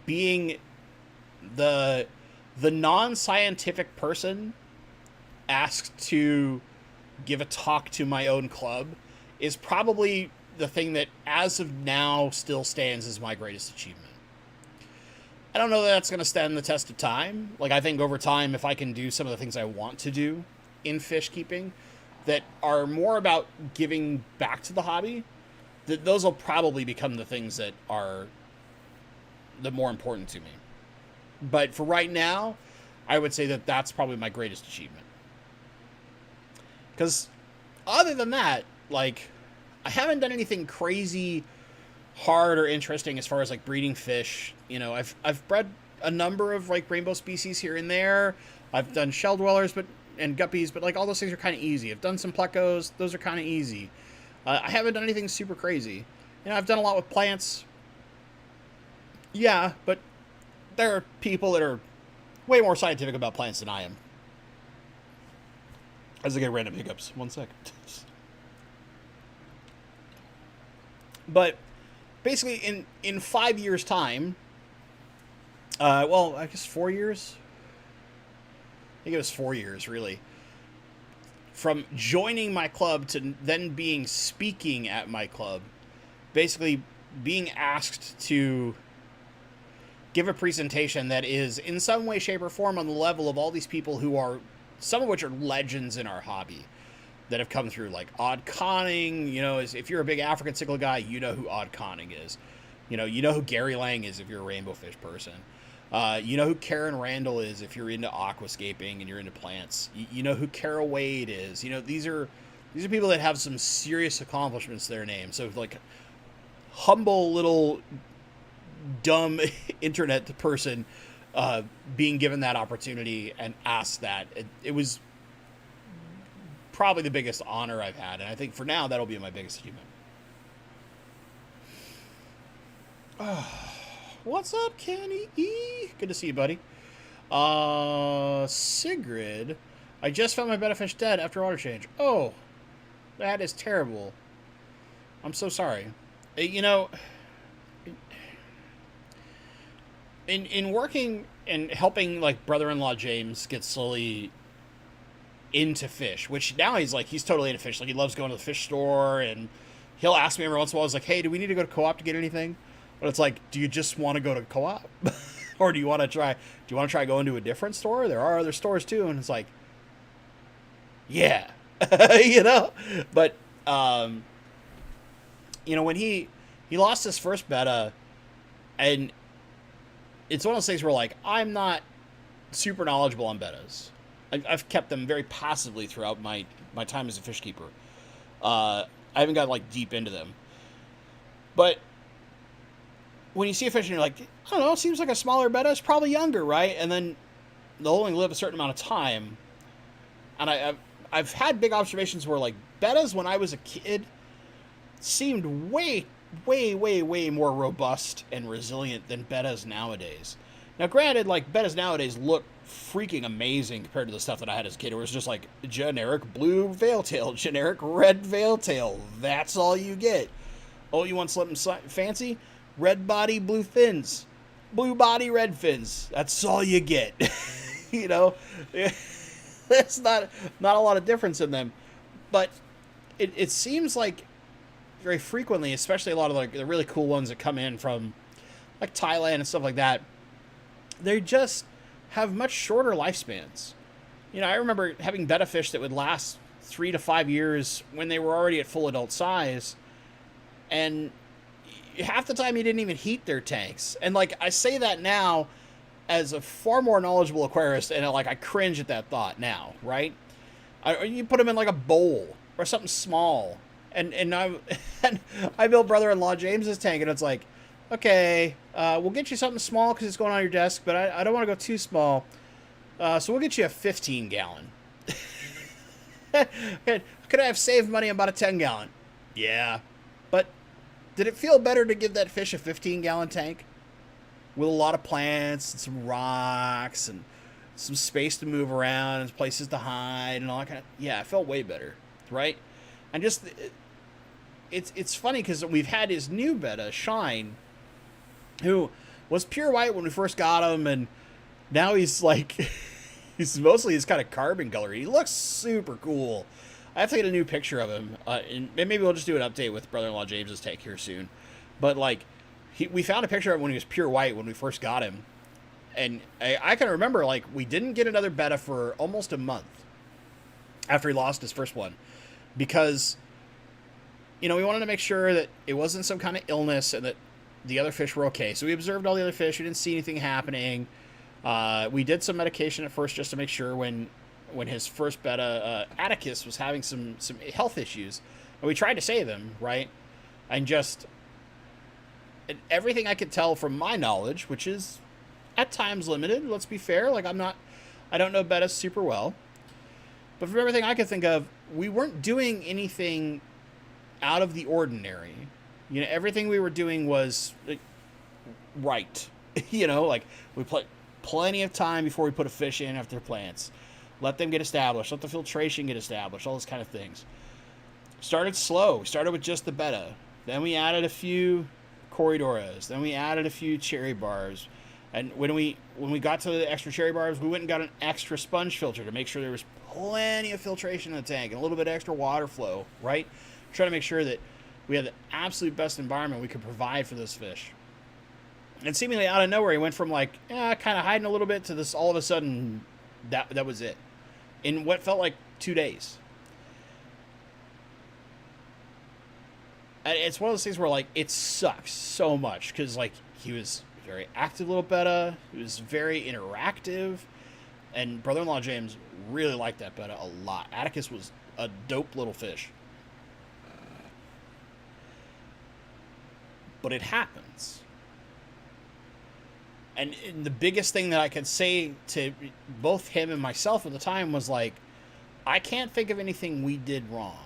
Being the non-scientific person asked to give a talk to my own club is probably the thing that, as of now, still stands as my greatest achievement. I don't know that that's going to stand the test of time. Like, I think over time, if I can do some of the things I want to do in fish keeping that are more about giving back to the hobby, that those will probably become the things that are the more important to me. But for right now, I would say that that's probably my greatest achievement. Because other than that, like, I haven't done anything crazy hard or interesting as far as like breeding fish. I've bred a number of like rainbow species here and there. I've done shell dwellers and guppies, but like all those things are kind of easy. I've done some plecos; those are kind of easy. I haven't done anything super crazy. I've done a lot with plants. Yeah, but there are people that are way more scientific about plants than I am. As I get random hiccups. 1 second. But basically, in 5 years' time, I guess 4 years. I think it was 4 years, really. From joining my club to then being speaking at my club, basically being asked to give a presentation that is in some way, shape, or form on the level of all these people who are, some of which are legends in our hobby, that have come through, like Odd Conning. If you're a big African cichlid guy, you know who Odd Conning is. You know who Gary Lang is if you're a rainbow fish person. You know who Karen Randall is if you're into aquascaping and you're into plants. You know who Carol Wade is. These are people that have some serious accomplishments to their name. So like humble little dumb internet person being given that opportunity and asked that, it was probably the biggest honor I've had, and I think for now that'll be my biggest achievement. What's up, Kenny E? Good to see you, buddy. Sigrid, I just found my betta fish dead after water change. Oh, that is terrible. I'm so sorry. You know, in working and helping like brother-in-law James get slowly into fish, which now he's totally into fish. Like he loves going to the fish store, and he'll ask me every once in a while. He's like, "Hey, do we need to go to co-op to get anything?" But it's like, do you just want to go to co-op, or do you want to try? Do you want to try going to a different store? There are other stores too, and it's like, yeah, you know. But when he lost his first betta, and it's one of those things where like I'm not super knowledgeable on bettas. I've kept them very passively throughout my time as a fish keeper. I haven't got like deep into them. But when you see a fish and you're like, I don't know, it seems like a smaller betta. It's probably younger, right? And then they'll only live a certain amount of time. And I've had big observations where like bettas when I was a kid seemed way more robust and resilient than bettas nowadays. Now, granted, like bettas nowadays look freaking amazing compared to the stuff that I had as a kid. It was just like generic blue veiltail, generic red veiltail. That's all you get. Oh, you want something fancy? Red body, blue fins. Blue body, red fins. That's all you get. You know, there's not a lot of difference in them. But it seems like very frequently, especially a lot of like the really cool ones that come in from like Thailand and stuff like that, they just have much shorter lifespans. You know, I remember having betta fish that would last 3 to 5 years when they were already at full adult size, and half the time you didn't even heat their tanks. And like I say that now as a far more knowledgeable aquarist, and like I cringe at that thought now, right? You put them in like a bowl or something small, and I built brother-in-law James's tank, and it's like, okay, we'll get you something small because it's going on your desk, but I don't want to go too small. So we'll get you a 15-gallon. Could I have saved money on about a 10-gallon? Yeah. But did it feel better to give that fish a 15-gallon tank with a lot of plants and some rocks and some space to move around and places to hide and all that kind of... Yeah, it felt way better, right? And just... It's funny because we've had his new betta, Shine, who was pure white when we first got him, and now he's like, he's kind of carbon color. He looks super cool. I have to get a new picture of him, and maybe we'll just do an update with brother-in-law James's tank here soon. But like, we found a picture of him when he was pure white when we first got him, and I can remember like we didn't get another betta for almost a month after he lost his first one, because we wanted to make sure that it wasn't some kind of illness and that the other fish were okay. So we observed all the other fish. We didn't see anything happening. We did some medication at first just to make sure when his first betta, Atticus, was having some health issues. And we tried to save him, right? And just everything I could tell from my knowledge, which is at times limited, let's be fair. Like I don't know bettas super well. But from everything I could think of, we weren't doing anything out of the ordinary. Everything we were doing was right. Like we put plenty of time before we put a fish in after plants. Let them get established. Let the filtration get established. All those kind of things. Started slow. We started with just the betta. Then we added a few corridoras. Then we added a few cherry barbs. And when we got to the extra cherry barbs, we went and got an extra sponge filter to make sure there was plenty of filtration in the tank and a little bit of extra water flow, right? Trying to make sure that we had the absolute best environment we could provide for this fish. And seemingly out of nowhere, he went from like, kind of hiding a little bit to this all of a sudden, that was it. In what felt like 2 days. And it's one of those things where like, it sucks so much because like he was a very active little betta. He was very interactive. And brother-in-law James really liked that betta a lot. Atticus was a dope little fish. But it happens. And the biggest thing that I could say to both him and myself at the time was like, I can't think of anything we did wrong.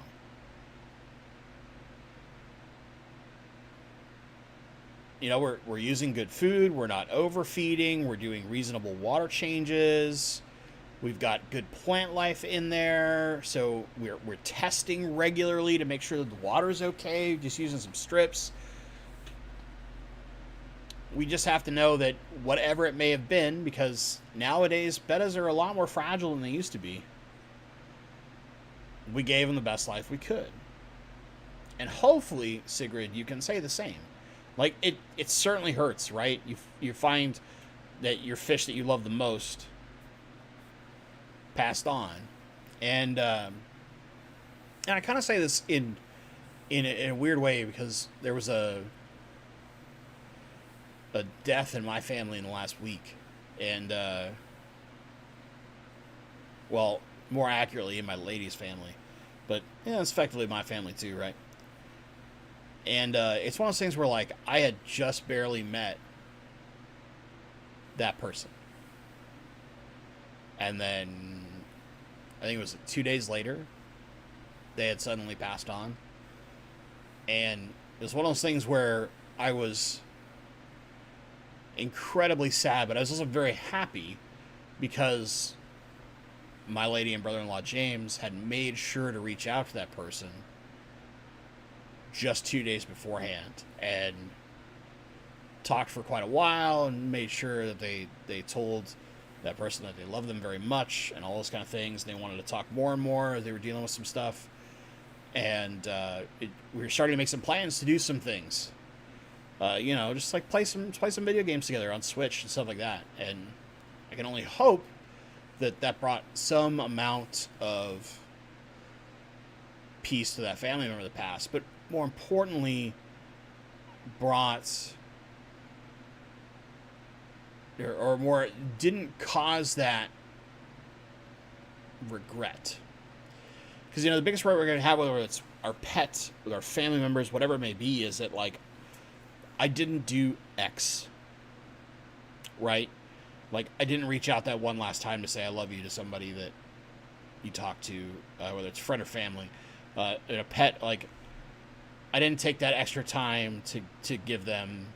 we're using good food. We're not overfeeding. We're doing reasonable water changes. We've got good plant life in there. So we're testing regularly to make sure that the water's okay. Just using some strips. We just have to know that whatever it may have been, because nowadays bettas are a lot more fragile than they used to be, we gave them the best life we could. And hopefully, Sigrid, you can say the same. Like, it certainly hurts, right? You find that your fish that you love the most passed on. And I kind of say this in a weird way, because there was a death in my family in the last week. And, well, more accurately, in my lady's family. But, yeah, it's effectively my family too, right? And it's one of those things where, like, I had just barely met that person. And then, I think it was 2 days later, they had suddenly passed on. And it was one of those things where I was incredibly sad, but I was also very happy, because my lady and brother-in-law James had made sure to reach out to that person just 2 days beforehand and talked for quite a while and made sure that they told that person that they loved them very much and all those kind of things. And they wanted to talk more and more. They were dealing with some stuff. And we were starting to make some plans to do some things. Just like play some video games together on Switch and stuff like that. And I can only hope that brought some amount of peace to that family member that passed, but more importantly, brought or more didn't cause that regret. Because the biggest regret we're going to have, whether it's our pets, with our family members, whatever it may be, is that, like, I didn't do X, right? Like, I didn't reach out that one last time to say I love you to somebody that you talk to, whether it's friend or family. And a pet, like, I didn't take that extra time to give them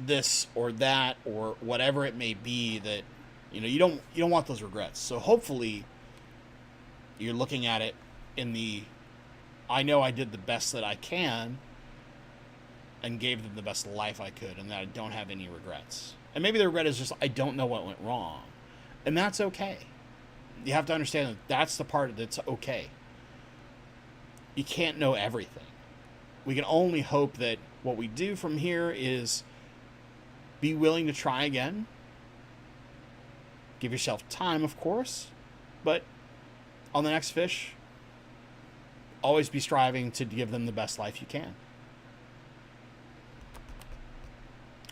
this or that or whatever it may be that, you don't want those regrets. So hopefully you're looking at it in the, I know I did the best that I can and gave them the best life I could, and that I don't have any regrets. And maybe the regret is just I don't know what went wrong. And that's okay. You have to understand that that's the part that's okay. You can't know everything. We can only hope that what we do from here is be willing to try again. Give yourself time, of course. But on the next fish, always be striving to give them the best life you can.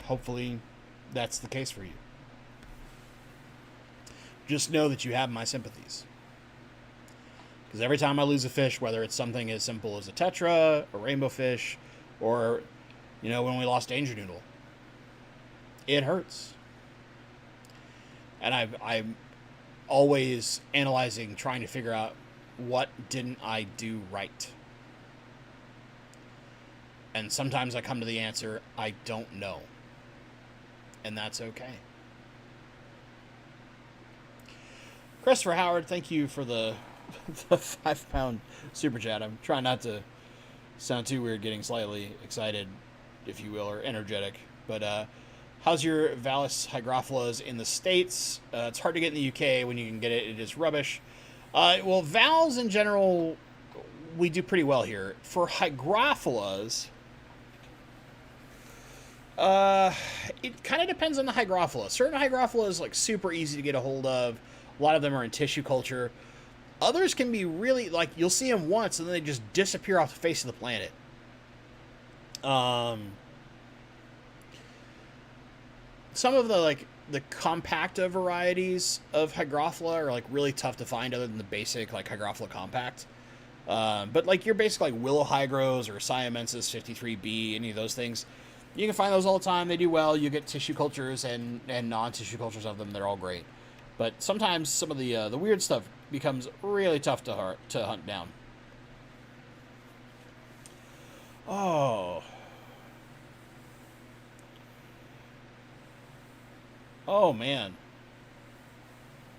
Hopefully that's the case for you. Just know that you have my sympathies. Because every time I lose a fish, whether it's something as simple as a tetra, a rainbow fish, or, when we lost Danger Noodle, it hurts. And I'm always analyzing, trying to figure out what didn't I do right. And sometimes I come to the answer, I don't know. And that's okay. Christopher Howard, thank you for the £5 super chat. I'm trying not to sound too weird, getting slightly excited, if you will, or energetic. But how's your Vallis hygrophilus in the States? It's hard to get in the UK. When you can get it, it is rubbish. Well, Vals in general, we do pretty well here. For hygrophilus, it kind of depends on the hygrophila. Certain hygrophila is like super easy to get a hold of. A lot of them are in tissue culture. Others can be really, like, you'll see them once and then they just disappear off the face of the planet. Some of the compacta varieties of hygrophila are, like, really tough to find other than the basic, like, hygrophila compact. But, like, your basic, like, willow hygros or siamensis 53B, any of those things, you can find those all the time. They do well. You get tissue cultures and non-tissue cultures of them. They're all great. But sometimes some of the weird stuff becomes really tough to hunt down. Oh, Oh, man.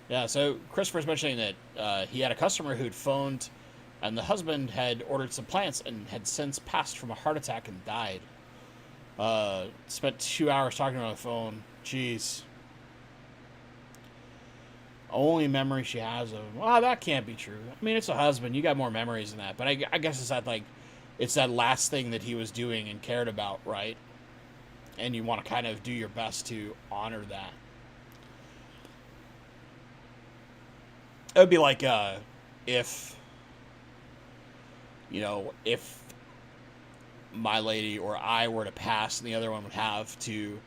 Yeah, so Christopher's mentioning that he had a customer who'd phoned, and the husband had ordered some plants and had since passed from a heart attack and died. Spent 2 hours talking on the phone. Jeez. Only memory she has of him. Oh, that can't be true. I mean, it's a husband. You got more memories than that. But I guess it's that, like, it's that last thing that he was doing and cared about, right? And you want to kind of do your best to honor that. It would be like if, if my lady or I were to pass and the other one would have to,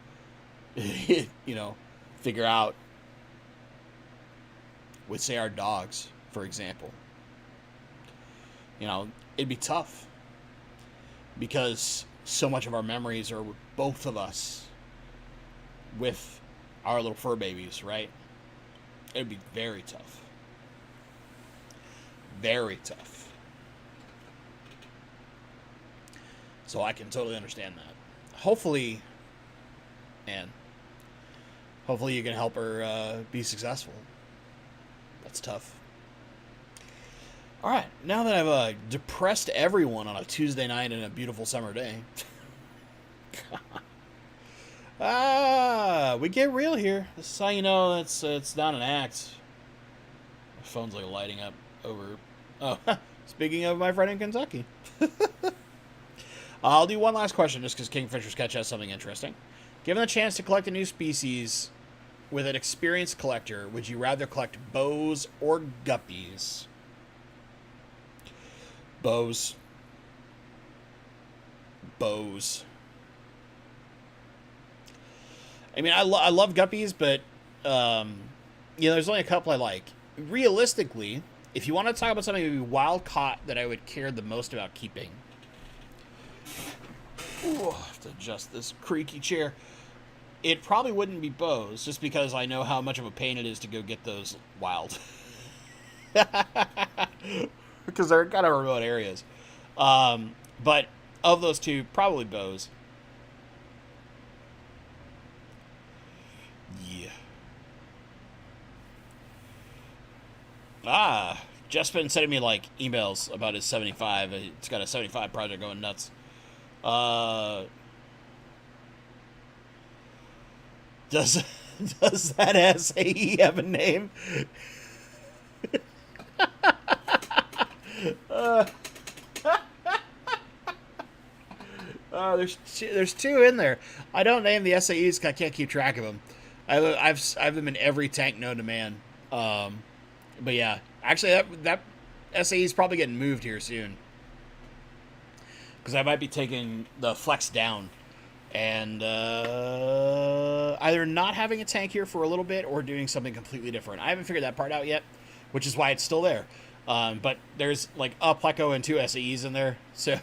figure out, with, say, our dogs, for example. It'd be tough because so much of our memories are with both of us with our little fur babies, right? It'd be very tough. Very tough. So I can totally understand that. Hopefully you can help her be successful. That's tough. All right, now that I've depressed everyone on a Tuesday night and a beautiful summer day, we get real here. This is how you know it's not an act. My phone's like lighting up over. Oh, speaking of my friend in Kentucky, I'll do one last question just because Kingfisher Sketch has something interesting. Given the chance to collect a new species with an experienced collector, would you rather collect bows or guppies? Bows. I mean, I love guppies, but there's only a couple I like. Realistically, if you want to talk about something that would be wild caught that I would care the most about keeping, I have to adjust this creaky chair. It probably wouldn't be bows, just because I know how much of a pain it is to go get those wild. Because they're kind of remote areas. But of those two, probably bows. Yeah. Jeff's been sending me, like, emails about his 75. It's got a 75 project going nuts. Does that SAE have a name? There's two in there. I don't name the SAEs because I can't keep track of them. I've them in every tank known to man. But yeah, actually that SAE is probably getting moved here soon because I might be taking the Flex down and either not having a tank here for a little bit or doing something completely different. I haven't figured that part out yet, which is why it's still there. But there's like a Pleco and two SAEs in there, so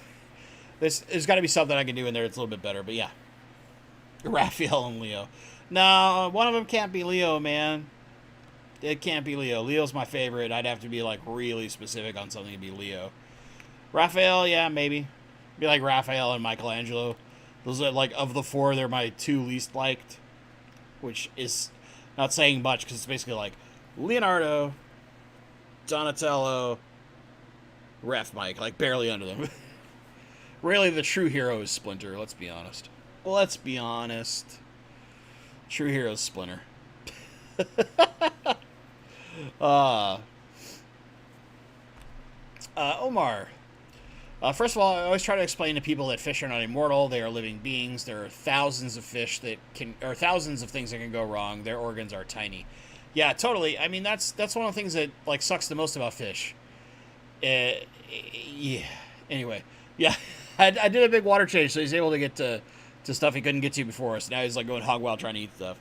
there's got to be something I can do in there that's a little bit better. But yeah, Raphael and Leo. No, one of them can't be Leo, man. It can't be Leo. Leo's my favorite. I'd have to be like really specific on something to be Leo. Raphael, yeah, maybe. Be like Raphael and Michelangelo. Those are like, of the four, they're my two least liked, which is not saying much because it's basically like Leonardo, Donatello, Ref Mike, like barely under them. Really, the true hero is Splinter, let's be honest. True hero is Splinter. Omar. First of all, I always try to explain to people that fish are not immortal. They are living beings. There are thousands of fish or thousands of things that can go wrong. Their organs are tiny. Yeah, totally. I mean, that's one of the things that like sucks the most about fish. Yeah. Anyway, yeah, I did a big water change, so he's able to get to stuff he couldn't get to before. So now he's like going hog wild trying to eat stuff.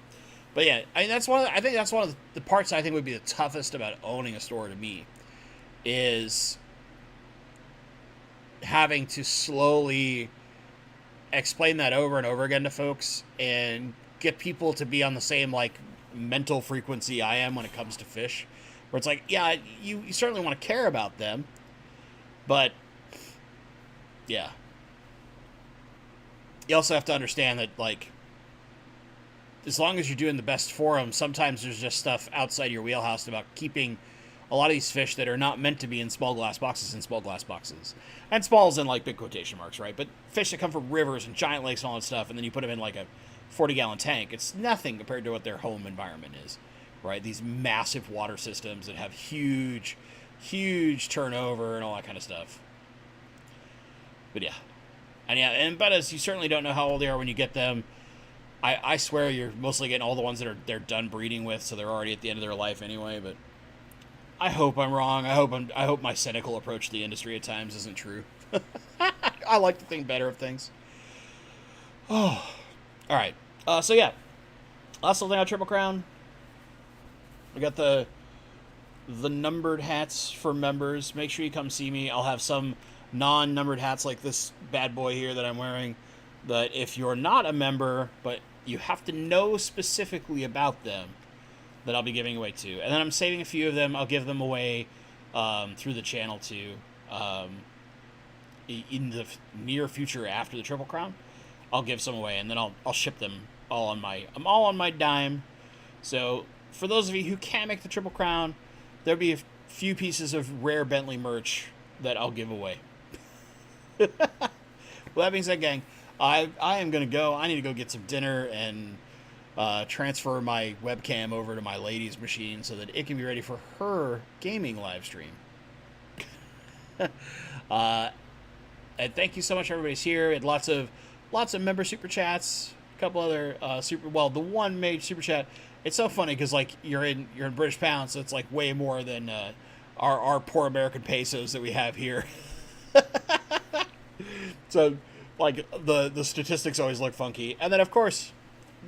But yeah, I mean, I think that's one of the parts I think would be the toughest about owning a store to me, is having to slowly explain that over and over again to folks and get people to be on the same like mental frequency I am when it comes to fish, where it's like, yeah, you certainly want to care about them, but yeah, you also have to understand that like as long as you're doing the best for them, sometimes there's just stuff outside your wheelhouse about keeping a lot of these fish that are not meant to be in small glass boxes in small glass boxes. And small's in like big quotation marks, right? But fish that come from rivers and giant lakes and all that stuff, and then you put them in like a 40-gallon tank, it's nothing compared to what their home environment is, right? These massive water systems that have huge, huge turnover and all that kind of stuff. But yeah. And yeah, and bettas, you certainly don't know how old they are when you get them. I swear you're mostly getting all the ones that they're done breeding with, so they're already at the end of their life anyway, but I hope I'm wrong. I hope my cynical approach to the industry at times isn't true. I like to think better of things. Oh. Alright. So yeah. Last little thing on Triple Crown. We got the numbered hats for members. Make sure you come see me. I'll have some non-numbered hats like this bad boy here that I'm wearing, that if you're not a member, but you have to know specifically about them, that I'll be giving away too. And then I'm saving a few of them. I'll give them away through the channel too. In the near future after the Triple Crown, I'll give some away, and then I'll ship them all on my dime. So for those of you who can't make the Triple Crown, there'll be a few pieces of rare Bentley merch that I'll give away. Well, that being said, gang, I am going to go. I need to go get some dinner and transfer my webcam over to my lady's machine so that it can be ready for her gaming live stream. And thank you so much, everybody's here. And lots of member super chats. A couple other the one made super chat. It's so funny because like you're in British pounds, so it's like way more than our poor American pesos that we have here. So like the statistics always look funky. And then of course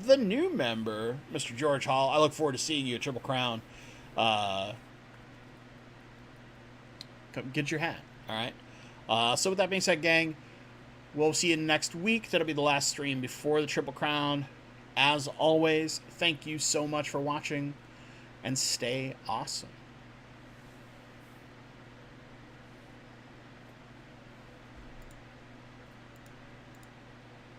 the new member, Mr. George Hall. I look forward to seeing you at Triple Crown. Come get your hat. All right. So with that being said, gang, we'll see you next week. That'll be the last stream before the Triple Crown. As always, thank you so much for watching, and stay awesome.